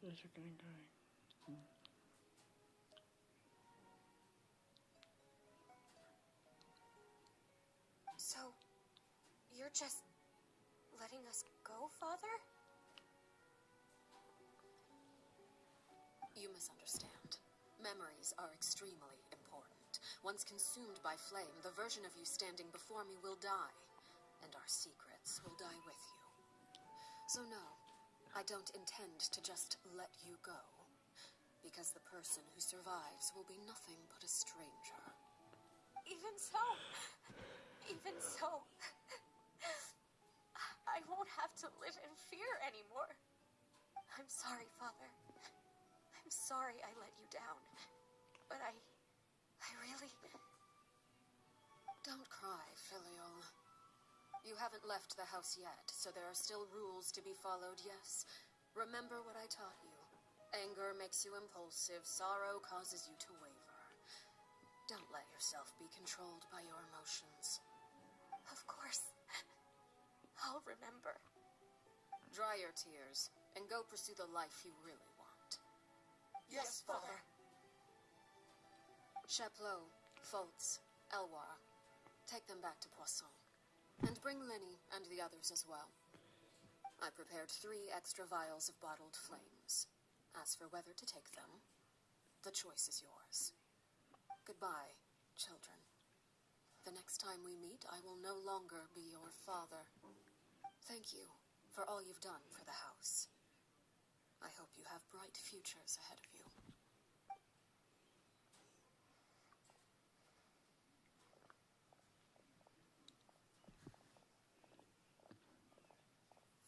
those are gonna go. So, you're just letting us go, Father? You misunderstand. Memories are extremely important. Once consumed by flame, the version of you standing before me will die, and our secrets will die with you. So no, I don't intend to just let you go, because the person who survives will be nothing but a stranger. Even so, I won't have to live in fear anymore. I'm sorry, Father. I'm sorry I let you down. But I really... Don't cry, Filial. You haven't left the house yet, so there are still rules to be followed, yes? Remember what I taught you. Anger makes you impulsive, sorrow causes you to waver. Don't let yourself be controlled by your emotions. Of course. I'll remember. Dry your tears, and go pursue the life you really want. Yes, Father. Chaplot, Foltz, Elwar, take them back to Poisson. And bring Lenny and the others as well. I prepared 3 extra vials of bottled flames. As for whether to take them, the choice is yours. Goodbye, children. The next time we meet, I will no longer be your father. Thank you for all you've done for the house. I hope you have bright futures ahead of you.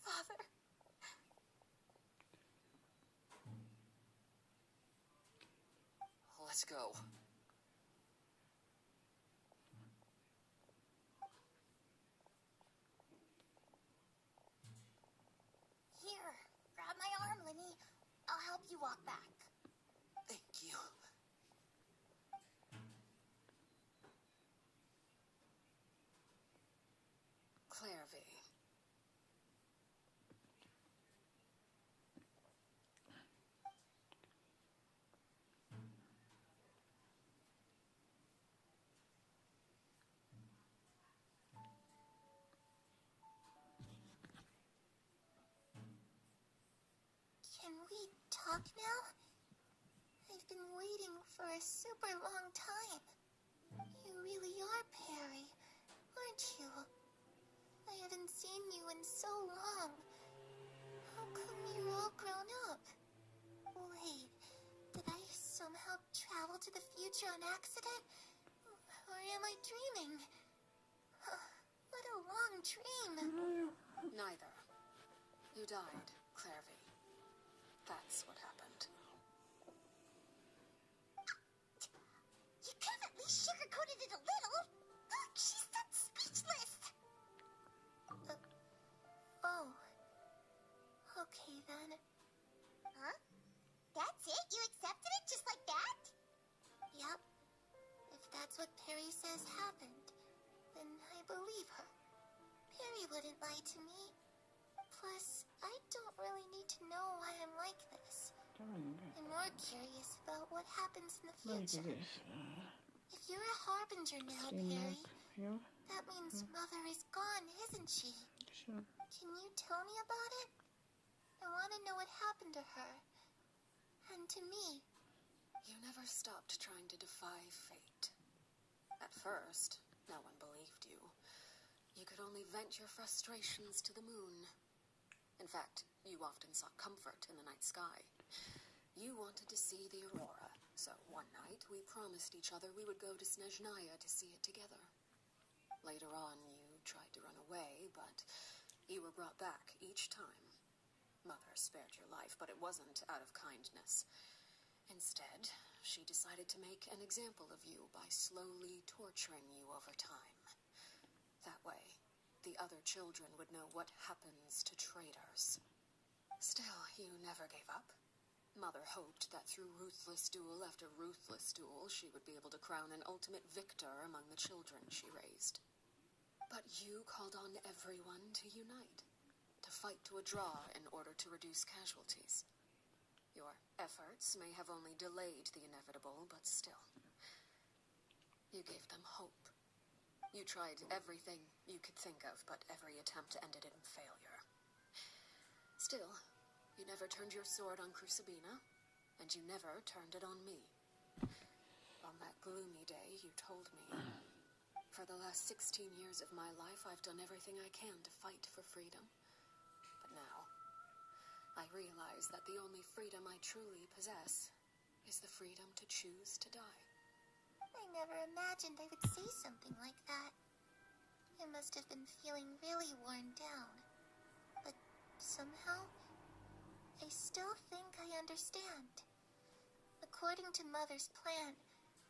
Father. Let's go. Here, grab my arm, Lenny. I'll help you walk back. Thank you. Clairvy. Can we talk now? I've been waiting for a super long time. You really are Perry, aren't you? I haven't seen you in so long. How come you're all grown up? Wait, did I somehow travel to the future on accident? Or am I dreaming? What a long dream. Neither. You died, Clairvy. That's what happened. You could have at least sugarcoated it a little. Look, she's that speechless. Oh. Okay, then. Huh? That's it? You accepted it just like that? Yep. If that's what Perry says happened, then I believe her. Perry wouldn't lie to me. Plus, I don't really need to know why I'm like this. I'm more curious about what happens in the future. If you're a harbinger now, Perry, that means Mother is gone, isn't she? Can you tell me about it? I want to know what happened to her. And to me. You never stopped trying to defy fate. At first, no one believed you. You could only vent your frustrations to the moon. In fact, you often sought comfort in the night sky. You wanted to see the aurora, so one night we promised each other we would go to Snezhnaya to see it together. Later on, you tried to run away, but you were brought back each time. Mother spared your life, but it wasn't out of kindness. Instead, she decided to make an example of you by slowly torturing you over time. That way, the other children would know what happens to traitors. Still, you never gave up. Mother hoped that through ruthless duel after ruthless duel, she would be able to crown an ultimate victor among the children she raised. But you called on everyone to unite, to fight to a draw in order to reduce casualties. Your efforts may have only delayed the inevitable, but still. You gave them hope. You tried everything you could think of, but every attempt ended in failure. Still, you never turned your sword on Crucibina, and you never turned it on me. On that gloomy day, you told me, for the last 16 years of my life, I've done everything I can to fight for freedom. But now, I realize that the only freedom I truly possess is the freedom to choose to die. I never imagined I would say something like that. I must have been feeling really worn down. But somehow, I still think I understand. According to Mother's plan,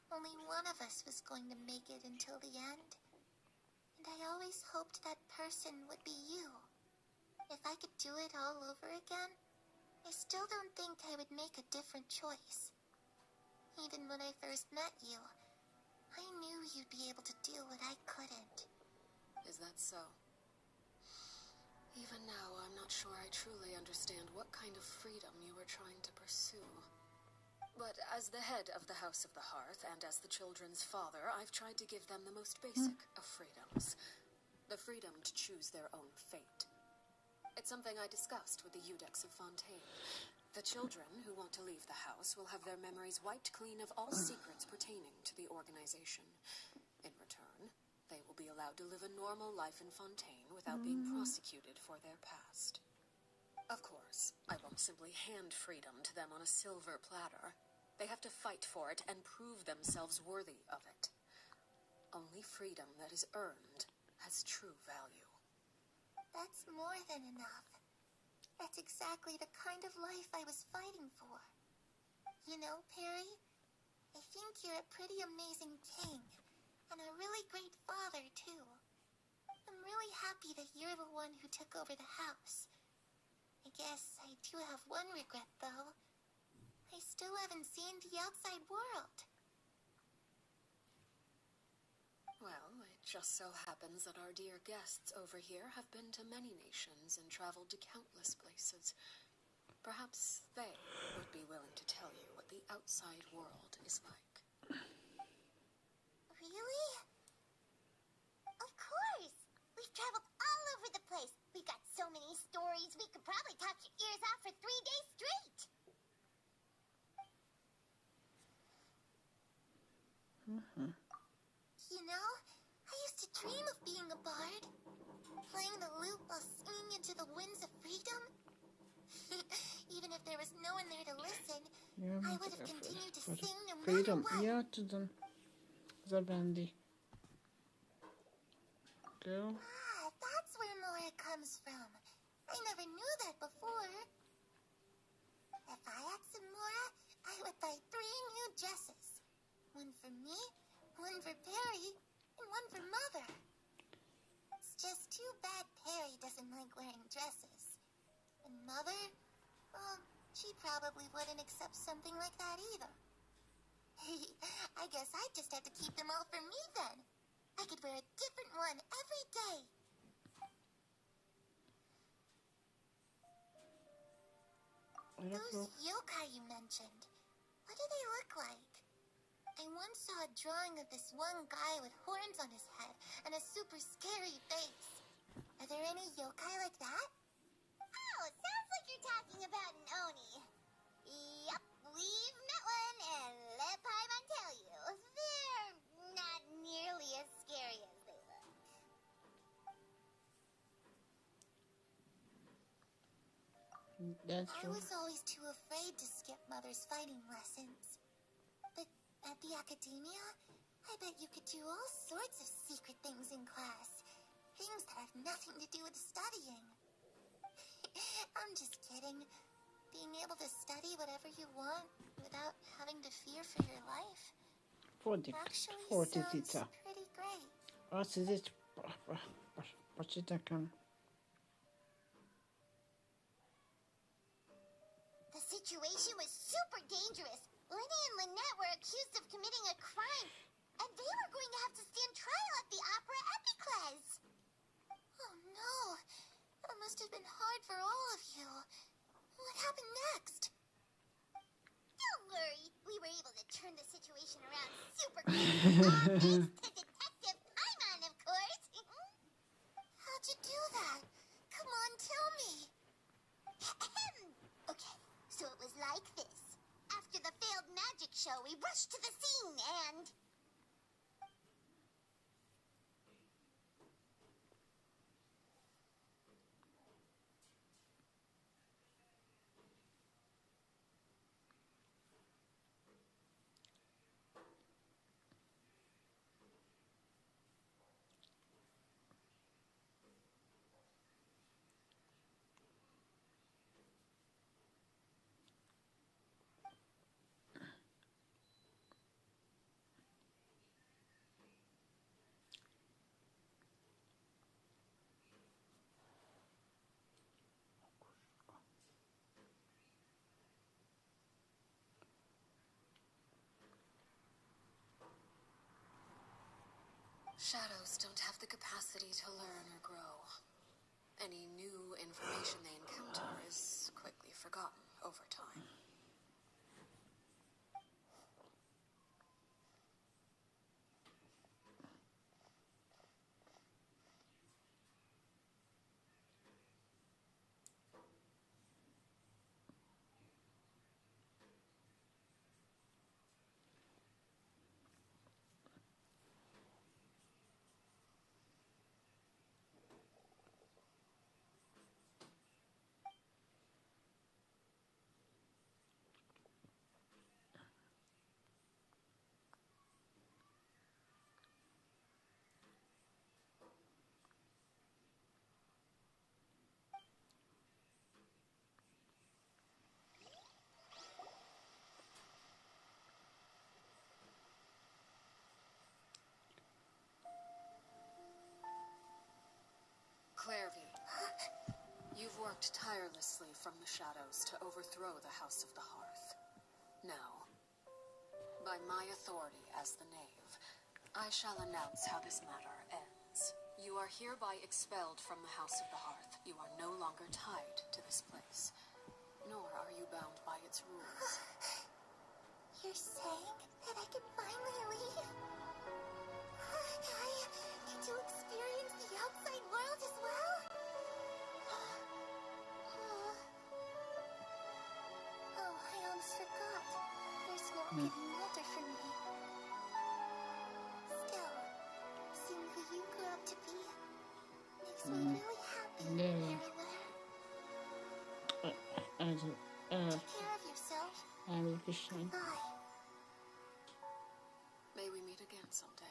only one of us was going to make it until the end. And I always hoped that person would be you. If I could do it all over again, I still don't think I would make a different choice. Even when I first met you, I knew you'd be able to do what I couldn't. Is that so? Even now, I'm not sure I truly understand what kind of freedom you were trying to pursue. But as the head of the House of the Hearth, and as the children's father, I've tried to give them the most basic of freedoms. The freedom to choose their own fate. It's something I discussed with the Eudex of Fontaine. The children who want to leave the house will have their memories wiped clean of all secrets pertaining to the organization. In return, they will be allowed to live a normal life in Fontaine without being prosecuted for their past. Of course, I won't simply hand freedom to them on a silver platter. They have to fight for it and prove themselves worthy of it. Only freedom that is earned has true value. That's more than enough. That's exactly the kind of life I was fighting for. You know, Perry, I think you're a pretty amazing king, and a really great father, too. I'm really happy that you're the one who took over the house. I guess I do have one regret, though. I still haven't seen the outside world. Well, it just so happens that our dear guests over here have been to many nations and traveled to countless places. Perhaps they would be willing to tell you what the outside world is like. Really? Of course! We've traveled all over the place. We've got so many stories, we could probably talk your ears off for 3 days straight. You know, I used to dream of being a bard. Playing the lute while singing into the winds of freedom. Even if there was no one there to listen, I would have continued to sing no matter Freedom. what. Ja, tudom. Zabandi. Go. Ah, that's where Mora comes from. I never knew that before. If I had some Mora, I would buy 3 new dresses. One for me, one for Perry, and one for Mother. It's just too bad Perry doesn't like wearing dresses. And Mother, well, she probably wouldn't accept something like that either. I guess I just have to keep them all for me then. I could wear a different one every day. Those yokai you mentioned, what do they look like? I once saw a drawing of this one guy with horns on his head and a super scary face. Are there any yokai like that? Oh, sounds like you're talking about an Oni. Yup, we've met one, and let Paimon tell you, they're not nearly as scary as they look. That's I true. was always too afraid to skip Mother's fighting lessons. But at the academia, I bet you could do all sorts of secret things in class. Things that have nothing to do with studying. I'm just kidding. Being able to study whatever you want without having to fear for your life actually sounds pretty great. Azt hiszem, počítakam. The situation was super dangerous. Lenny and Lynette were accused of committing a crime, and they were going to have to stand trial at the Opera Epicles. Oh no, that must have been hard for all of you. What happened next? Don't worry, we were able to turn the situation around super quickly. All thanks to Detective Paimon, of course. How'd you do that? Come on, tell me. Okay, so it was like this. After the failed magic show, we rushed to the scene and... Shadows don't have the capacity to learn or grow. Any new information they encounter is quickly forgotten over time. Clairvy, you've worked tirelessly from the shadows to overthrow the House of the Hearth. Now, by my authority as the Knave, I shall announce how this matter ends. You are hereby expelled from the House of the Hearth. You are no longer tied to this place, nor are you bound by its rules. You're saying that I can finally leave? I get to experience the outside world as well? Oh, I almost forgot. There's no hidden altar for me. Still, seeing who you grew up to be makes me really happy everywhere. Take care of yourself. Bye. May we meet again someday.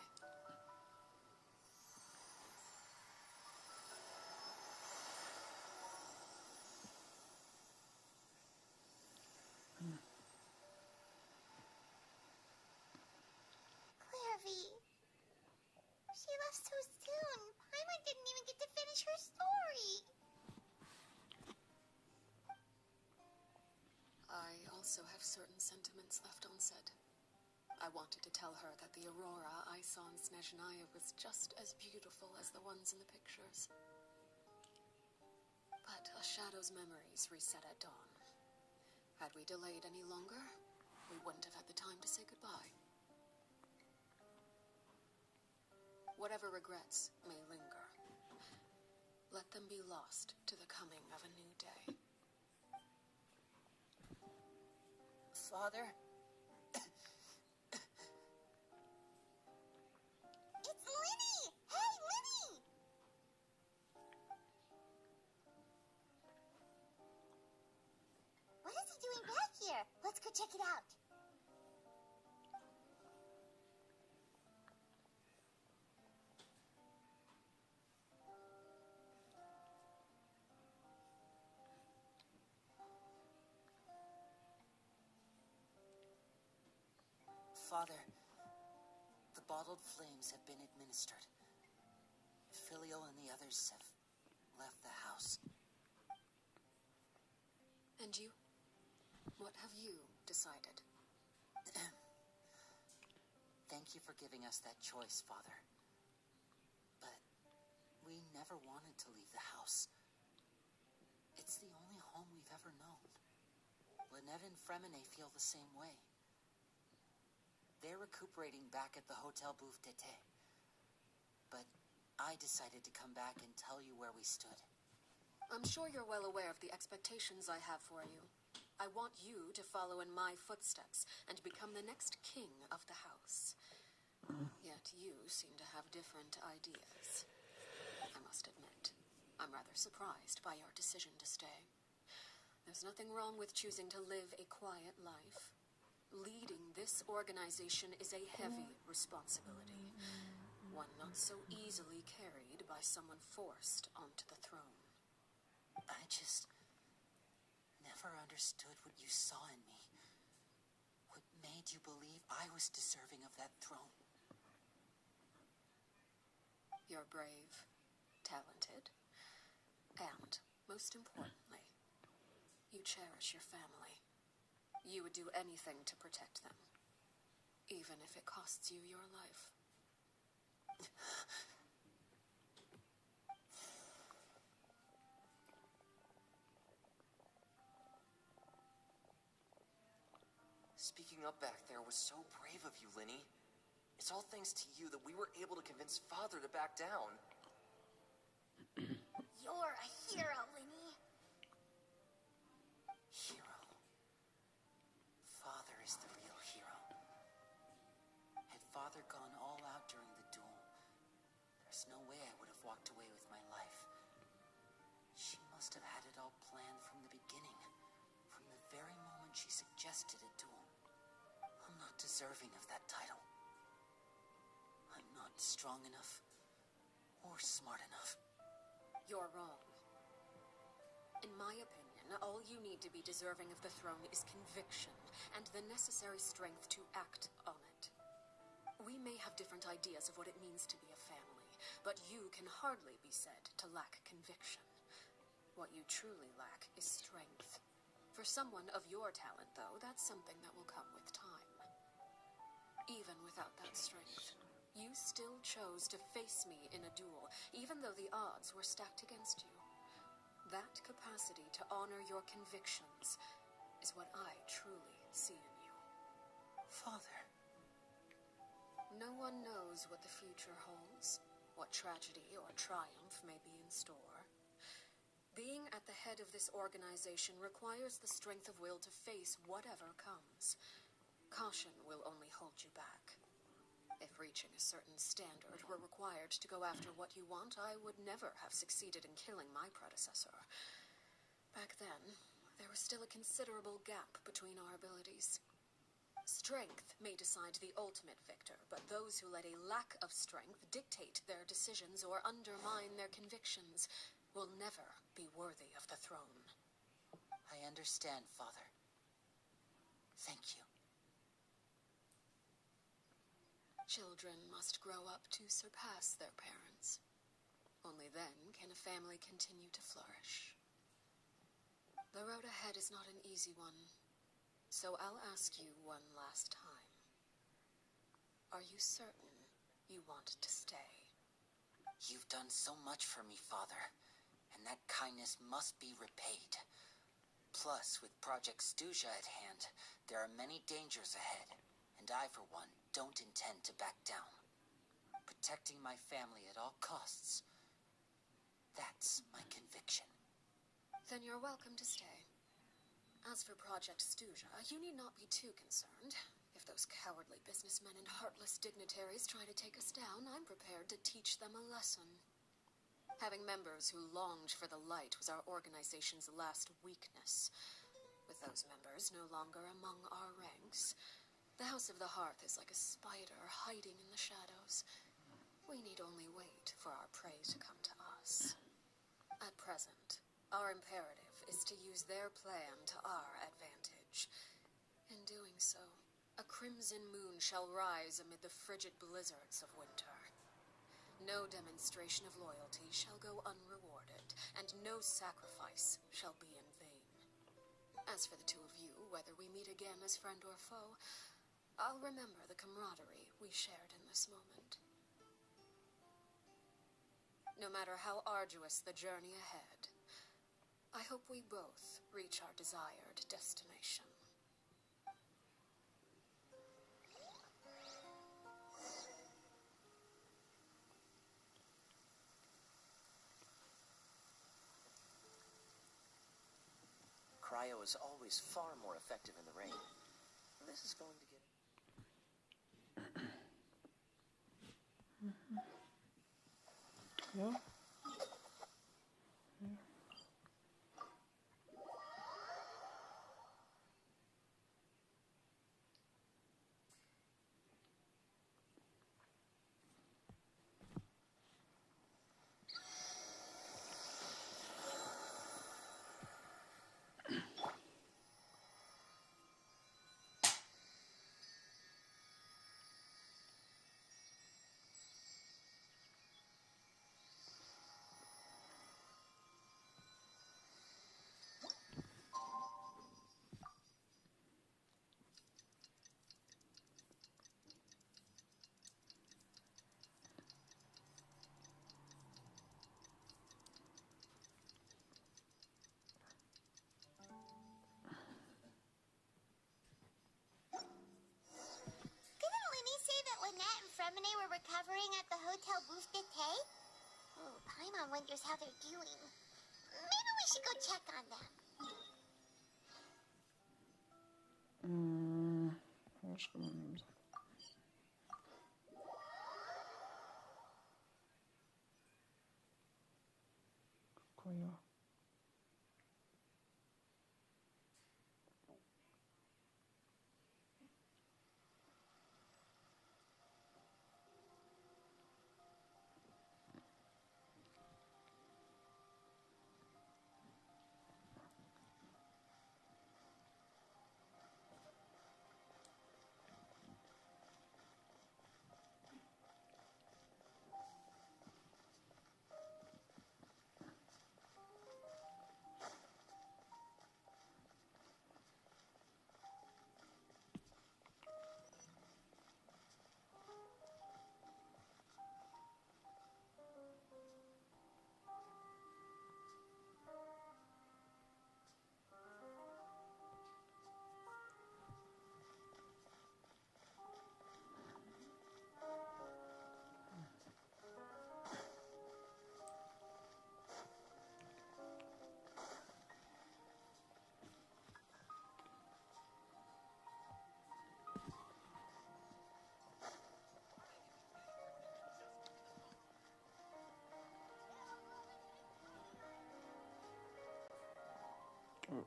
Clairvy. She left so soon. Paimon didn't even get to finish her story. I also have certain sentiments left unsaid. I wanted to tell her that the Aurora I saw in Snezhnaya was just as beautiful as the ones in the pictures. But a shadow's memories reset at dawn. Had we delayed any longer, we wouldn't have had the time to say goodbye. Whatever regrets may linger, let them be lost to the coming of a new day. Father? It's Linny! Hey, Linny! What is he doing back here? Let's go check it out. Father, the bottled flames have been administered. Filio and the others have left the house. And you? What have you decided? Thank you for giving us that choice, Father. But we never wanted to leave the house. It's the only home we've ever known. Lynette and Fremine feel the same way. They're recuperating back at the Hotel Bouffe d'été. But I decided to come back and tell you where we stood. I'm sure you're well aware of the expectations I have for you. I want you to follow in my footsteps and become the next king of the house. Yet you seem to have different ideas. I must admit, I'm rather surprised by your decision to stay. There's nothing wrong with choosing to live a quiet life. Leading this organization is a heavy responsibility, one not so easily carried by someone forced onto the throne. I just never understood what you saw in me. What made you believe I was deserving of that throne? You're brave, talented, and, most importantly, you cherish your family. You would do anything to protect them, even if it costs you your life. Speaking up back there was so brave of you, Linny. It's all thanks to you that we were able to convince Father to back down. You're a hero, Linny. Hero. Father is the real hero. Had Father gone all out during the duel, there's no way I would have walked away with my life. She must have had it all planned from the beginning, from the very moment she suggested a duel. I'm not deserving of that title. I'm not strong enough or smart enough. You're wrong. In my opinion, all you need to be deserving of the throne is conviction and the necessary strength to act on it. We may have different ideas of what it means to be a family, but you can hardly be said to lack conviction. What you truly lack is strength. For someone of your talent, though, that's something that will come with time. Even without that strength, you still chose to face me in a duel, even though the odds were stacked against you. That capacity to honor your convictions is what I truly see in you. Father. No one knows what the future holds, what tragedy or triumph may be in store. Being at the head of this organization requires the strength of will to face whatever comes. Caution will only hold you back. If reaching a certain standard were required to go after what you want, I would never have succeeded in killing my predecessor. Back then, there was still a considerable gap between our abilities. Strength may decide the ultimate victor, but those who let a lack of strength dictate their decisions or undermine their convictions will never be worthy of the throne. I understand, Father. Thank you. Children must grow up to surpass their parents. Only then can a family continue to flourish. The road ahead is not an easy one, so I'll ask you one last time. Are you certain you want to stay? You've done so much for me, Father, and that kindness must be repaid. Plus, with Project Stuja at hand, there are many dangers ahead, and I, for one, don't intend to back down. Protecting my family at all costs. That's my conviction. Then you're welcome to stay. As for Project Stuja, you need not be too concerned. If those cowardly businessmen and heartless dignitaries try to take us down, I'm prepared to teach them a lesson. Having members who longed for the light was our organization's last weakness. With those members no longer among our ranks, the House of the Hearth is like a spider hiding in the shadows. We need only wait for our prey to come to us. At present, our imperative is to use their plan to our advantage. In doing so, a crimson moon shall rise amid the frigid blizzards of winter. No demonstration of loyalty shall go unrewarded, and no sacrifice shall be in vain. As for the two of you, whether we meet again as friend or foe, I'll remember the camaraderie we shared in this moment. No matter how arduous the journey ahead, I hope we both reach our desired destination. Cryo is always far more effective in the rain. This is going to get... Ja. Didn't Linny say that Lynette and Fremine were recovering at the Hotel Booth d'été? Oh, Paimon wonders how they're doing. Maybe we should go check on them. Başka bölümümüz. Koyu.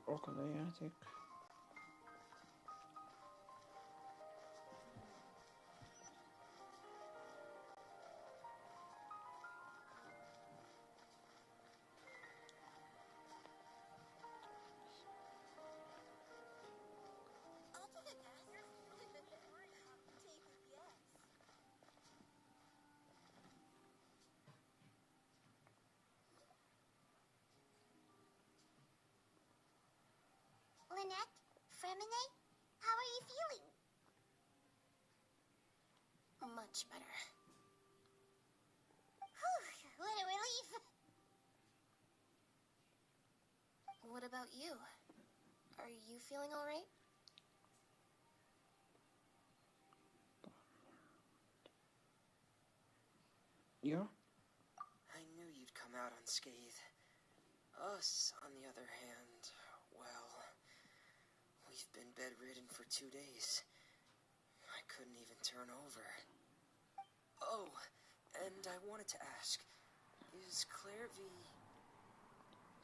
O kadar játék. Lynette, Fremine, how are you feeling? Much better. Whew, what a relief. What about you? Are you feeling all right? Yeah? I knew you'd come out unscathed. Us, on the other hand, well, we've been bedridden for 2 days. I couldn't even turn over. Oh, and I wanted to ask, is Clairvy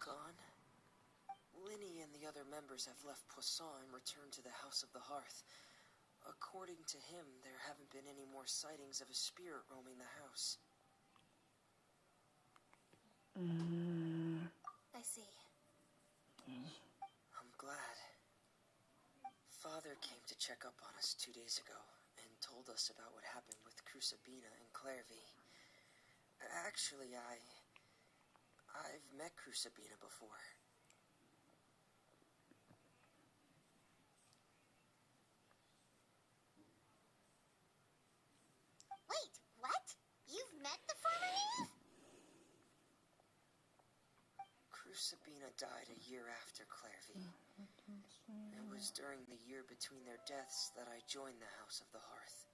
gone? Linny and the other members have left Poisson and returned to the House of the Hearth. According to him, there haven't been any more sightings of a spirit roaming the house. I see. I'm glad. Father came to check up on us 2 days ago and told us about what happened with Crusabina and Clairvy. Actually, I've met Crusabina before. Wait, what? You've met the former knave? Crusabina died a year after Clairvy. It was during the year between their deaths that I joined the House of the Hearth.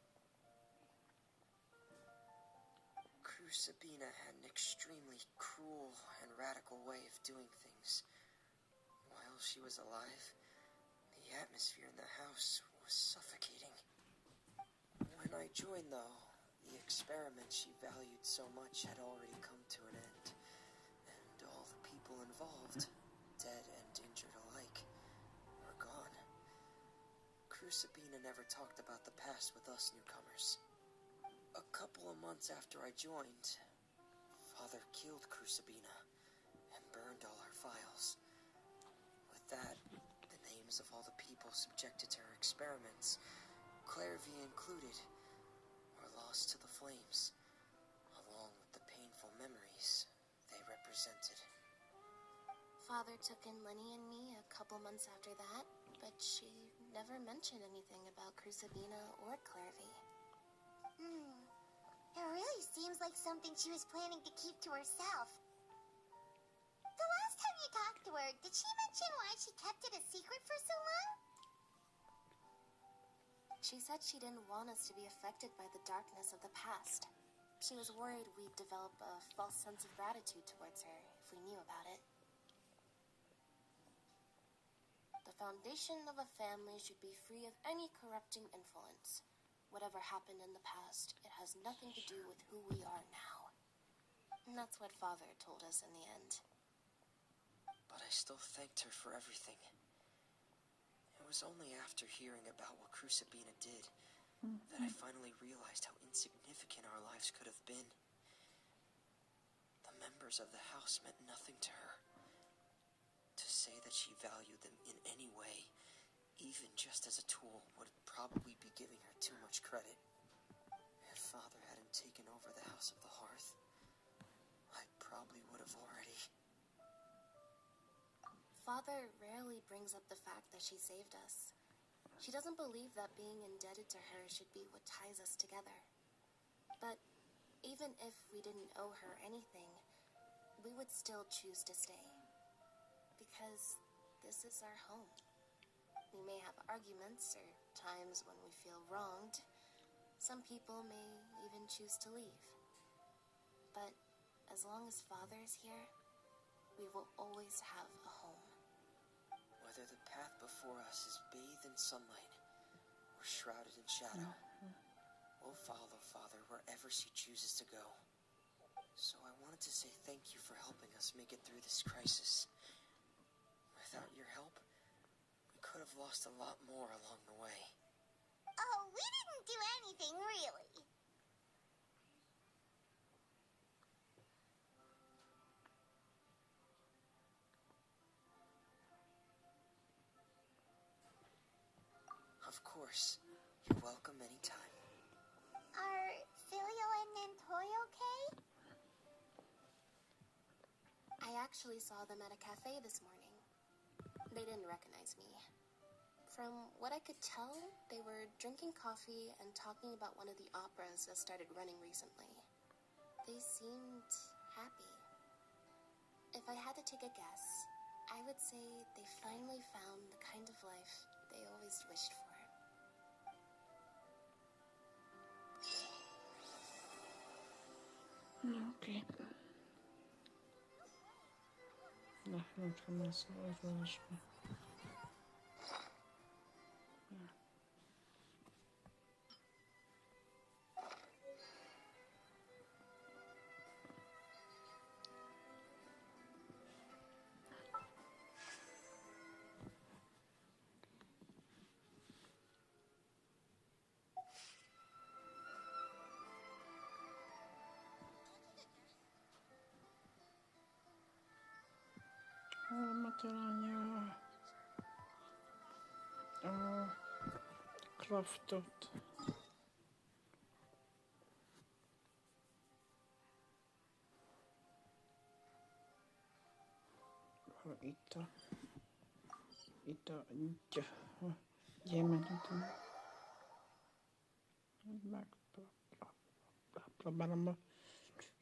Crusabina had an extremely cruel and radical way of doing things. While she was alive, the atmosphere in the house was suffocating. When I joined, though, the experiment she valued so much had already come to an end, and all the people involved, dead and injured alike, were gone. Crusabina never talked about the past with us newcomers. A couple of months after I joined, Father killed Crusabina and burned all her files. With that, the names of all the people subjected to her experiments, Clairvy included, were lost to the flames, along with the painful memories they represented. Father took in Lenny and me a couple months after that, but she never mentioned anything about Crusabina or Clairvy. It really seems like something she was planning to keep to herself. The last time you talked to her, did she mention why she kept it a secret for so long? She said she didn't want us to be affected by the darkness of the past. She was worried we'd develop a false sense of gratitude towards her if we knew about it. The foundation of a family should be free of any corrupting influence. Whatever happened in the past, it has nothing to do with who we are now. And that's what Father told us in the end. But I still thanked her for everything. It was only after hearing about what Crusabina did that I finally realized how insignificant our lives could have been. The members of the house meant nothing to her. To say that she valued them in any way, even just as a tool, would probably be giving her too much credit. If Father hadn't taken over the House of the Hearth, I probably would have already. Father rarely brings up the fact that she saved us. She doesn't believe that being indebted to her should be what ties us together. But even if we didn't owe her anything, we would still choose to stay. Because this is our home. We may have arguments or times when we feel wronged. Some people may even choose to leave. But as long as Father is here, we will always have a home. Whether the path before us is bathed in sunlight or shrouded in shadow, we'll follow Father wherever she chooses to go. So I wanted to say thank you for helping us make it through this crisis. Without your help, we could have lost a lot more along the way. Oh, we didn't do anything, really. Of course, you're welcome anytime. Are Filio and Nantoy okay? I actually saw them at a cafe this morning. They didn't recognize me. From what I could tell, they were drinking coffee and talking about one of the operas that started running recently. They seemed happy. If I had to take a guess, I would say they finally found the kind of life they always wished for. Oké. Na, nem tudom, hogy szóval az is. Találja a craftot. Itt a gyémánt, megpróbálom a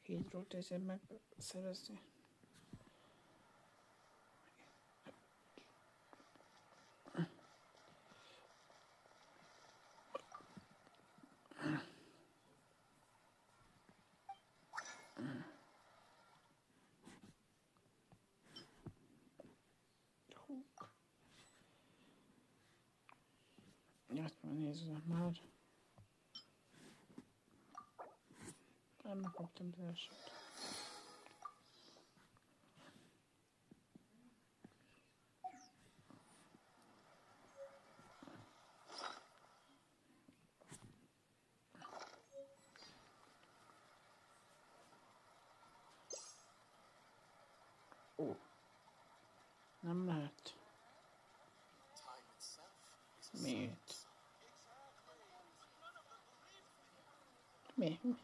hídrót ezért megszerezni. Azt már nézzem már. Nem megkaptam az elsőt. Ó. Nem lehet. Miért? Mi? Na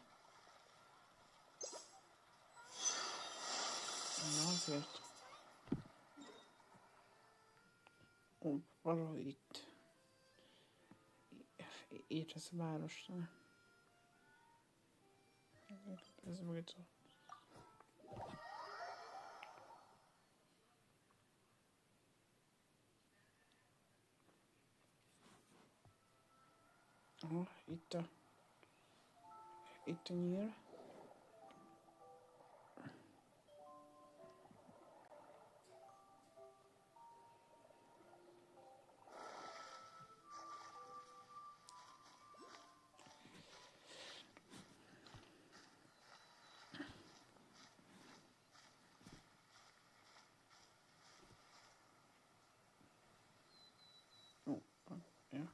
azért. Ó, valahol itt. Itt ez a városnál. Ez volt a... Aha, itt a nyír. Ó, ja.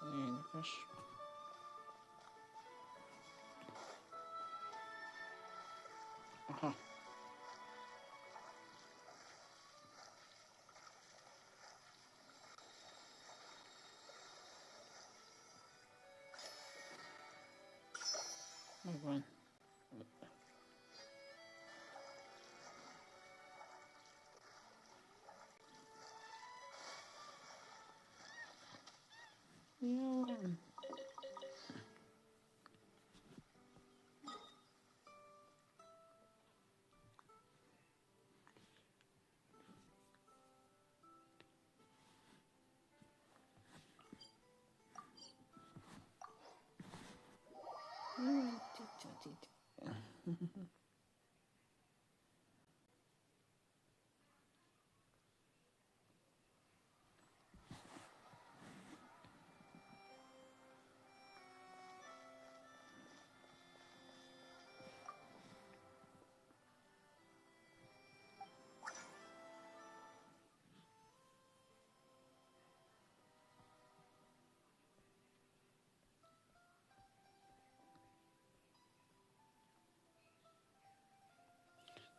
Érdekes. Aha. Megvan. Jó. Itt.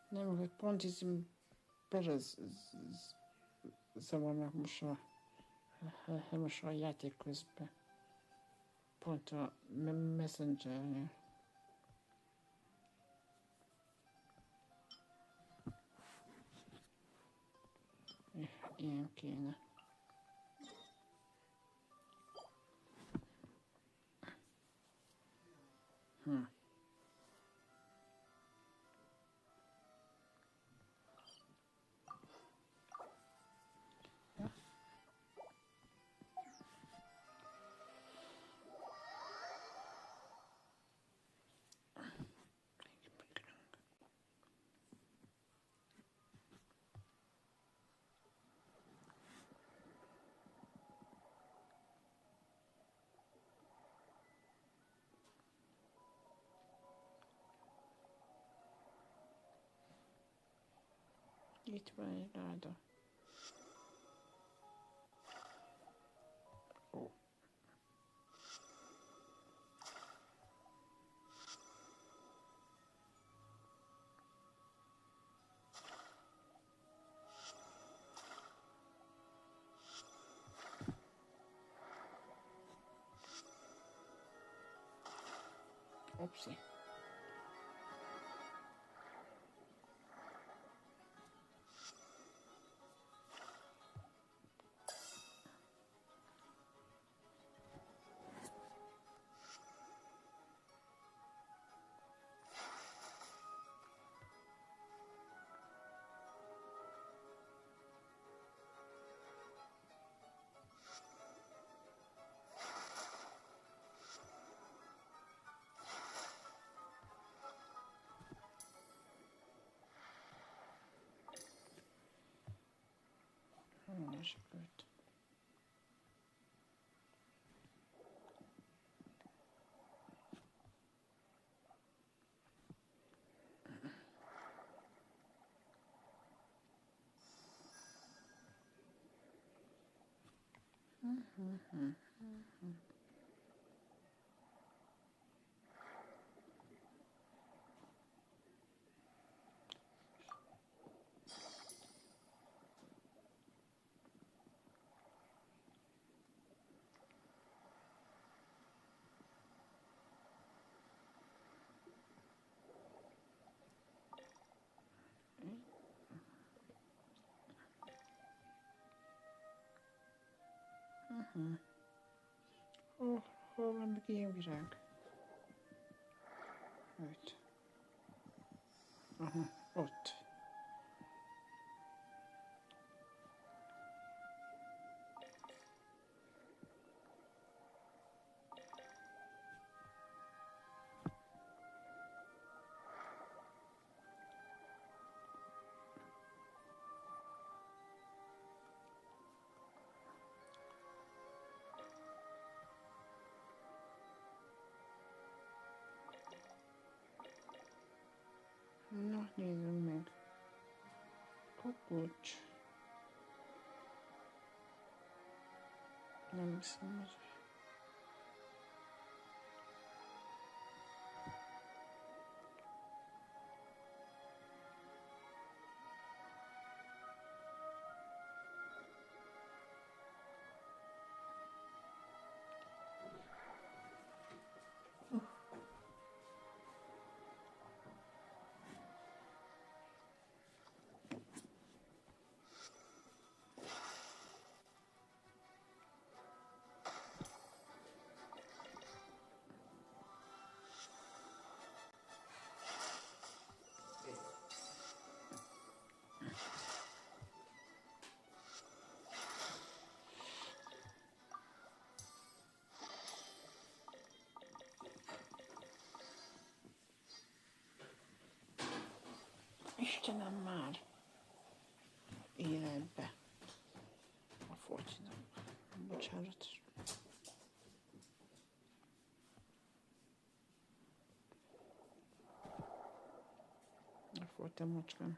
Nem, hogy pont így zavarnak most a játék közben. Pont a Messenger-nél. Ilyen kéne. Itt van egy láda. Ó. Upsi. Sikerült. Hol van meg ilyen virág? Ott. Aha, ott. Na, nézzünk meg. Kukucs. Nem hiszem, hogy... Istenem már! Életbe. A Fortinak. Bocsánat. A Forti macskám.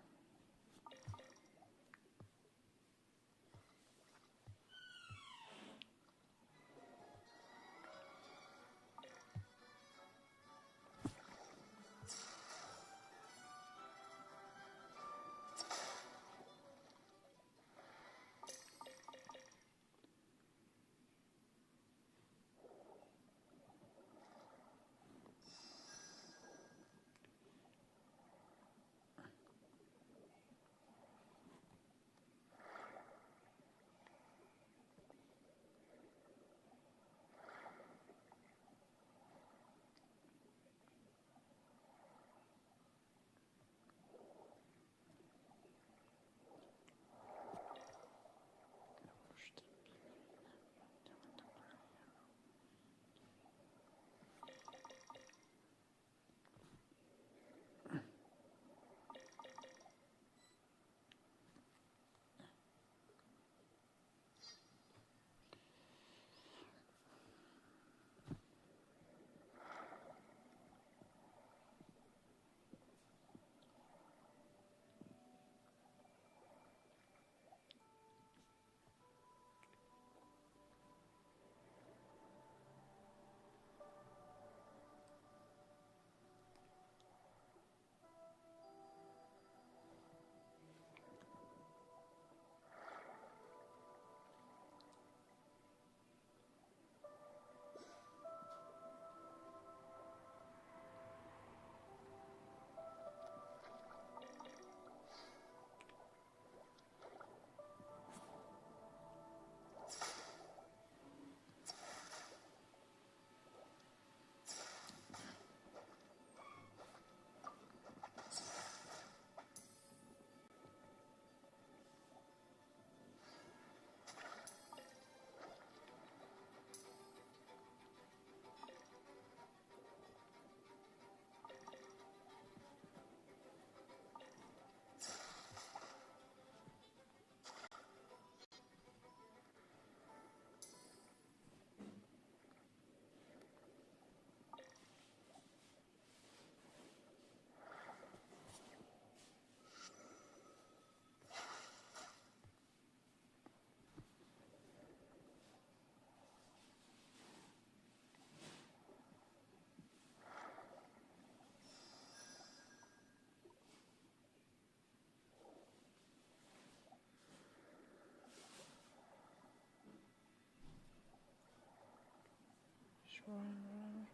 van valami.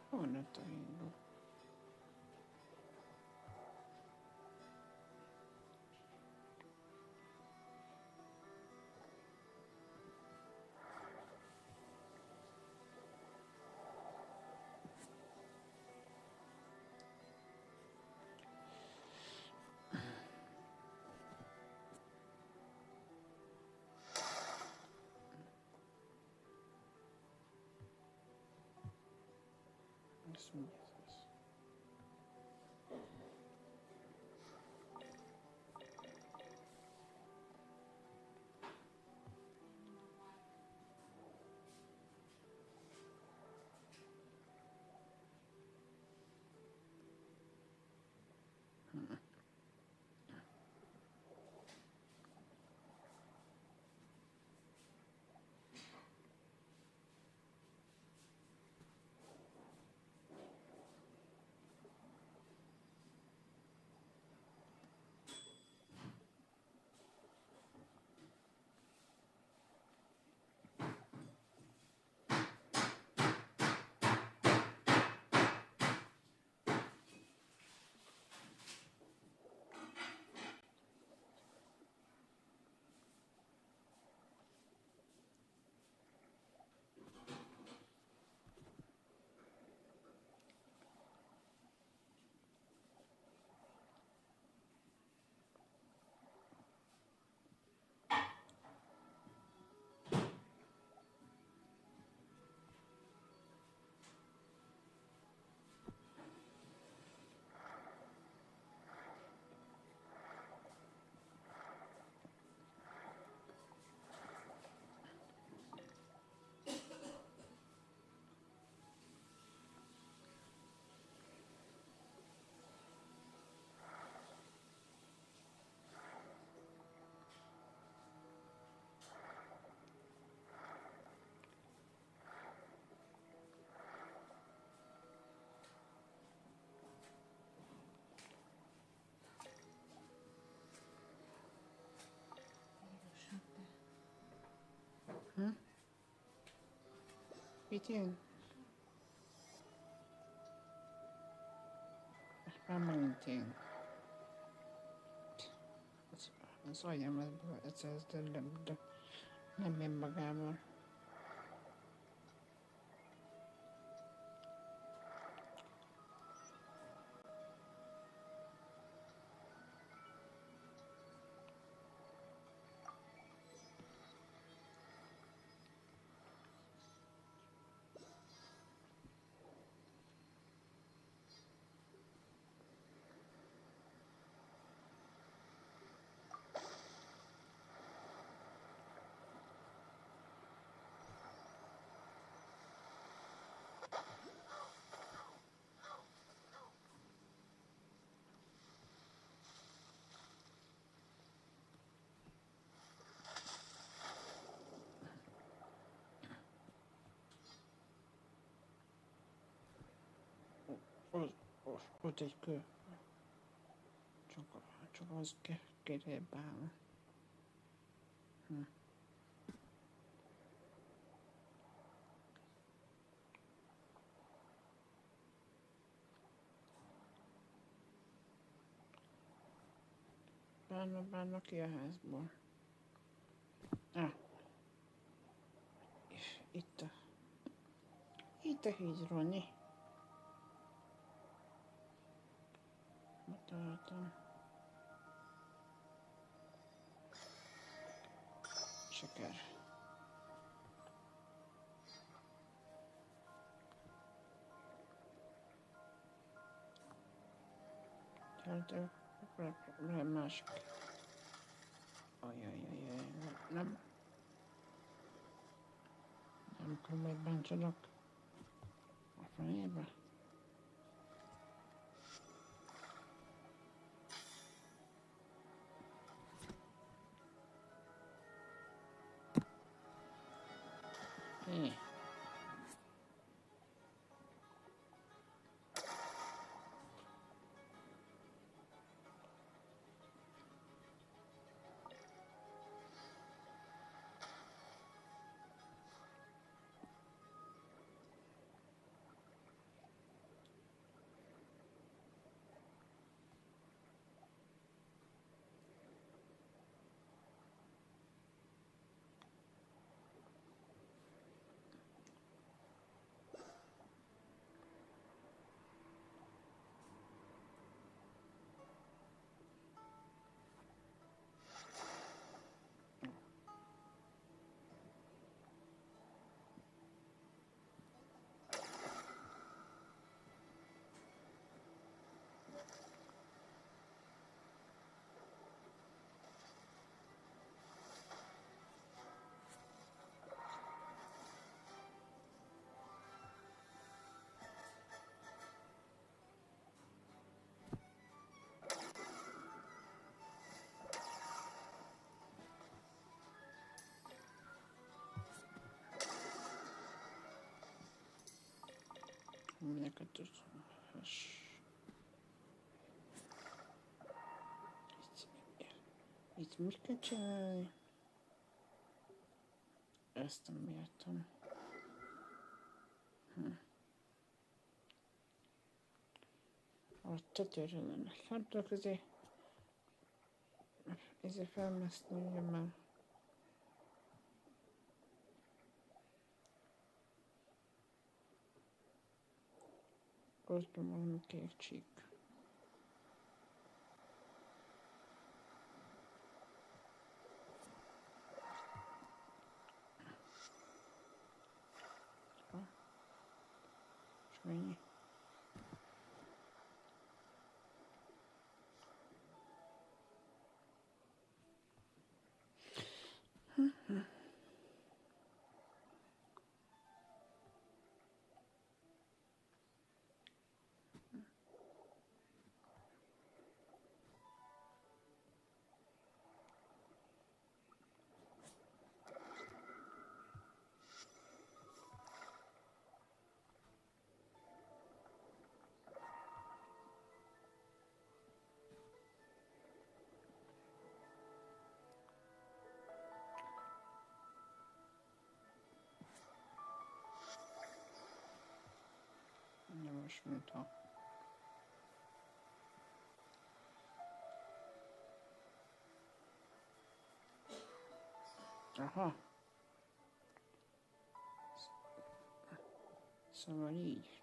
Hol lett a hívó? Ez mi ez? Mit jön? Már megint jön. Az agyam ez de nem jön magával. Ott egy kő. Csak az kérjébb áll. Bánna ki a házból. Itt a híd, Ronny. Találtam. Siker. Töltő. Lehet másik. Ajajajaj, nem tudom, hogy bántsanak a fejébe. Hé. Neked itt mit kell csinálni? Ezt nem értem. A tetőre nem tudok ezért felmászni, ugye már. Ott van valami kék csík. És mennyi? Most mintha. Aha. Szóval így.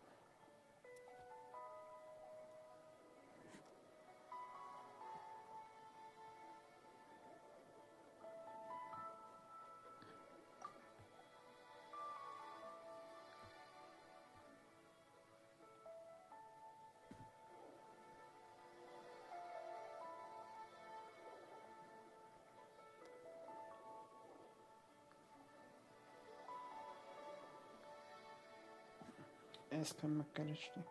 Ezt kell megkeresni.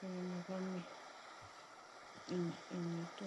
Kaya kami ito.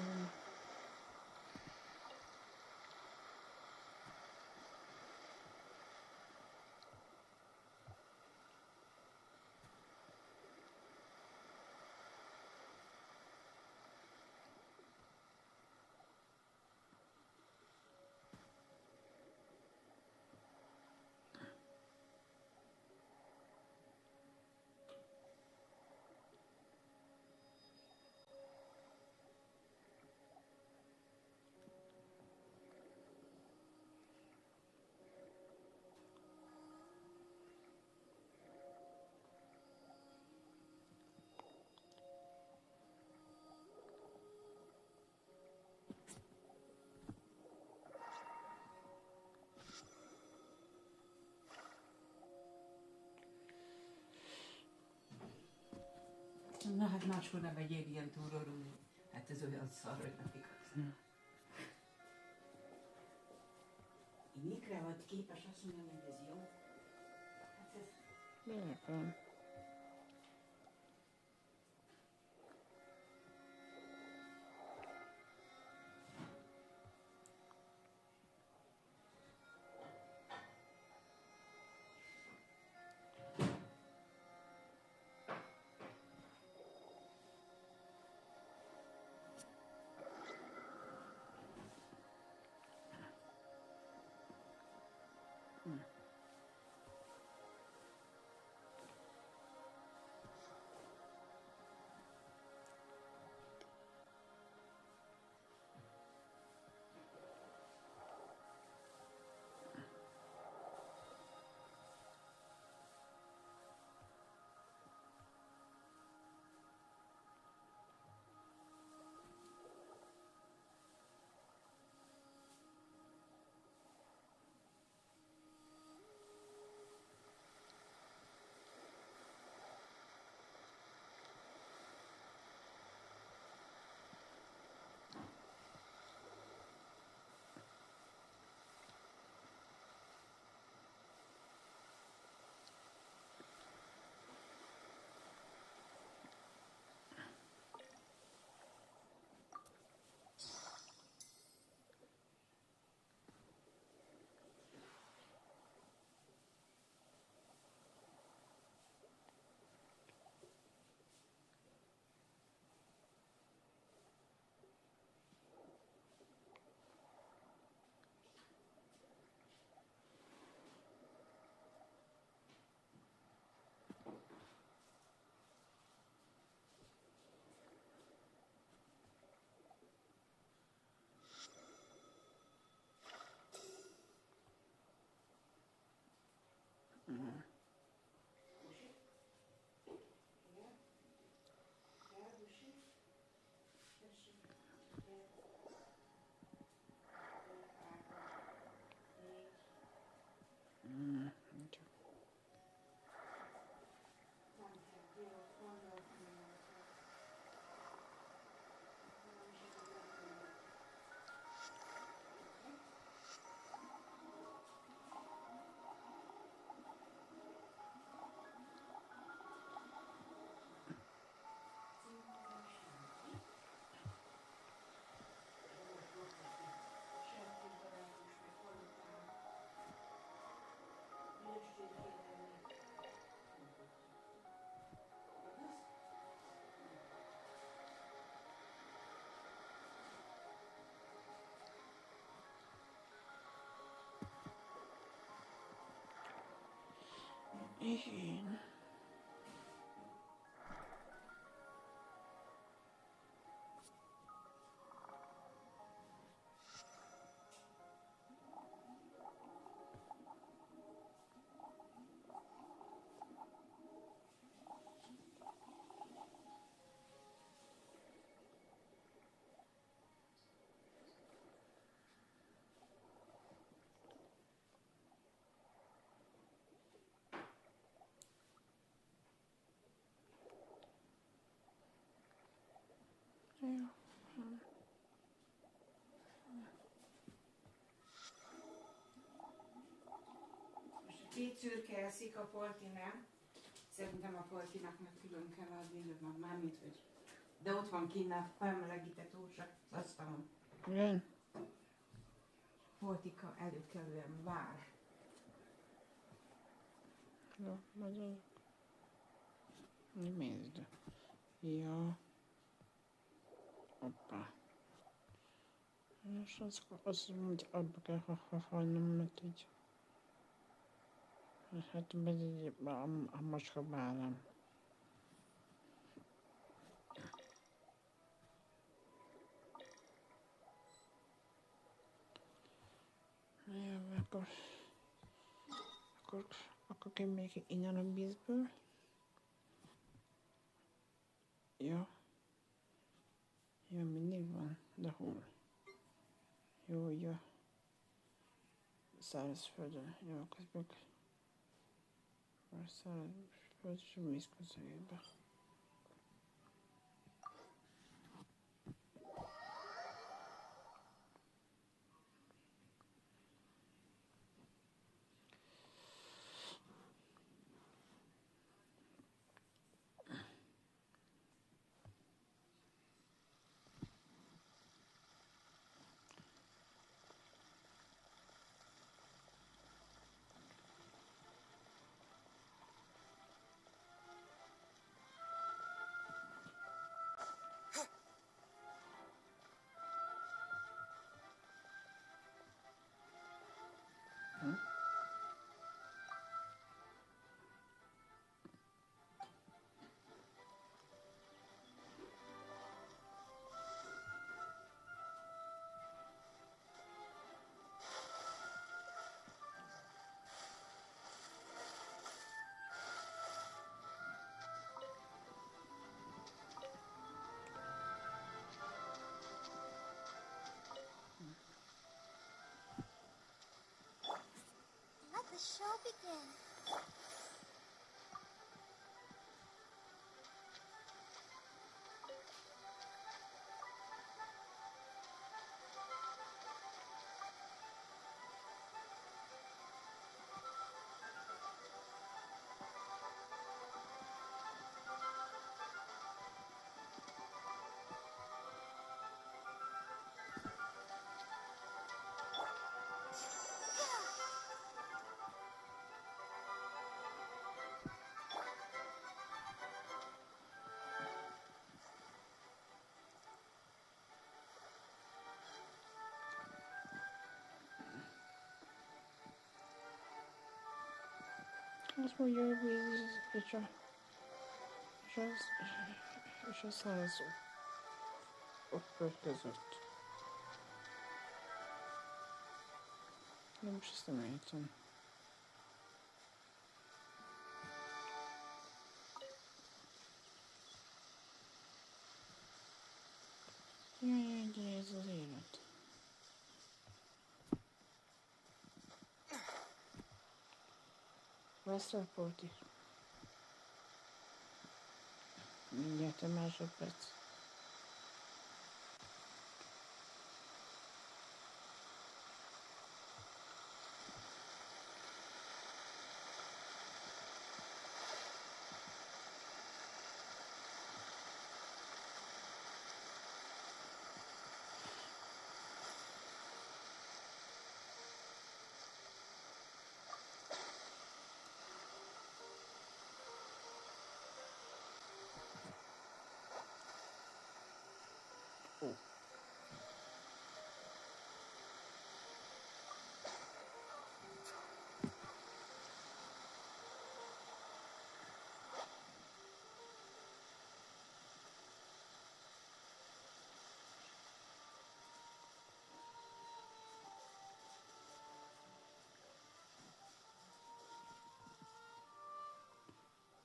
mondja, hát máskor nem vegyél ilyen túrorul. Hát ez olyan szar, hogy nem igaz. Mikre vagy képes azt mondani, hogy ez jó? Hát ez... Bőven. Igen. Jó. Most a két szürke eszik, a Polti nem. Szerintem a Poltinak meg külön kell adni, de van mármint, hogy... De ott van kinn a felmelegített ósa, az asztalon. Igen. Poltika előkelően vár. Jó, megyek. Nézd. Ja. Hoppá. És az hogy abba kell hagynom, mert így... Hát megy a macska bálám. Jó, akkor kimegyek innen a vízből. Jó. Jó, mindig van, de hol? Jó, jó. Szárazföldön. Jó, közben szárazföld és a víz közelébe. show begin? Az mondja, hogy és a 100 ott között. De most ezt nem értem. Jaj, de ez az élet. Veszreport is. Mindjárt a másodperc.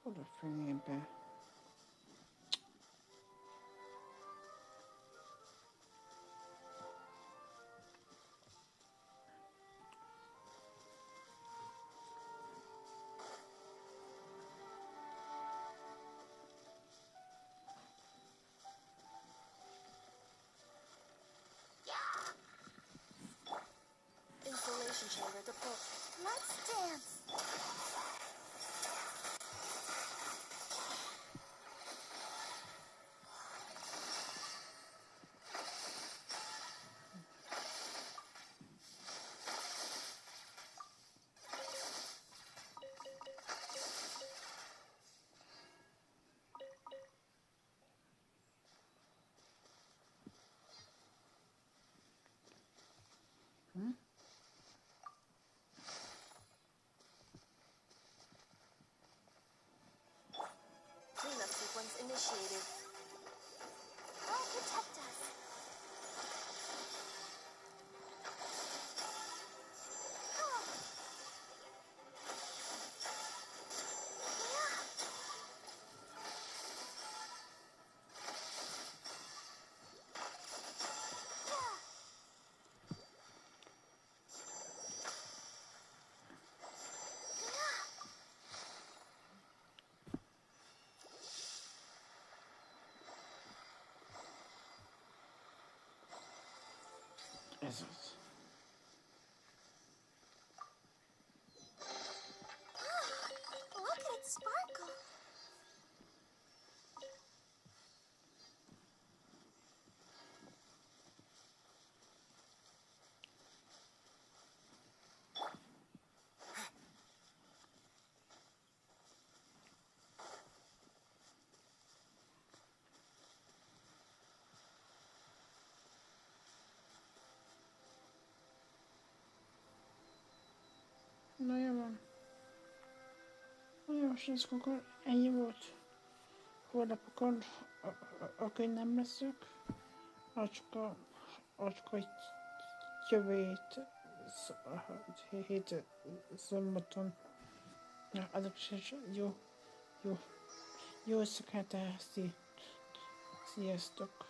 Oda fenébe. Installation chamber deployed. Let's dance. Cleanup sequence initiated. God protect us. Ez az. Look at it sparkle. Na jó van. Na jó, és akkor ennyi volt. Hónapokon a könyv nem leszük. Acska jövő hét szombaton. Azok is jó éjszakát, sziasztok.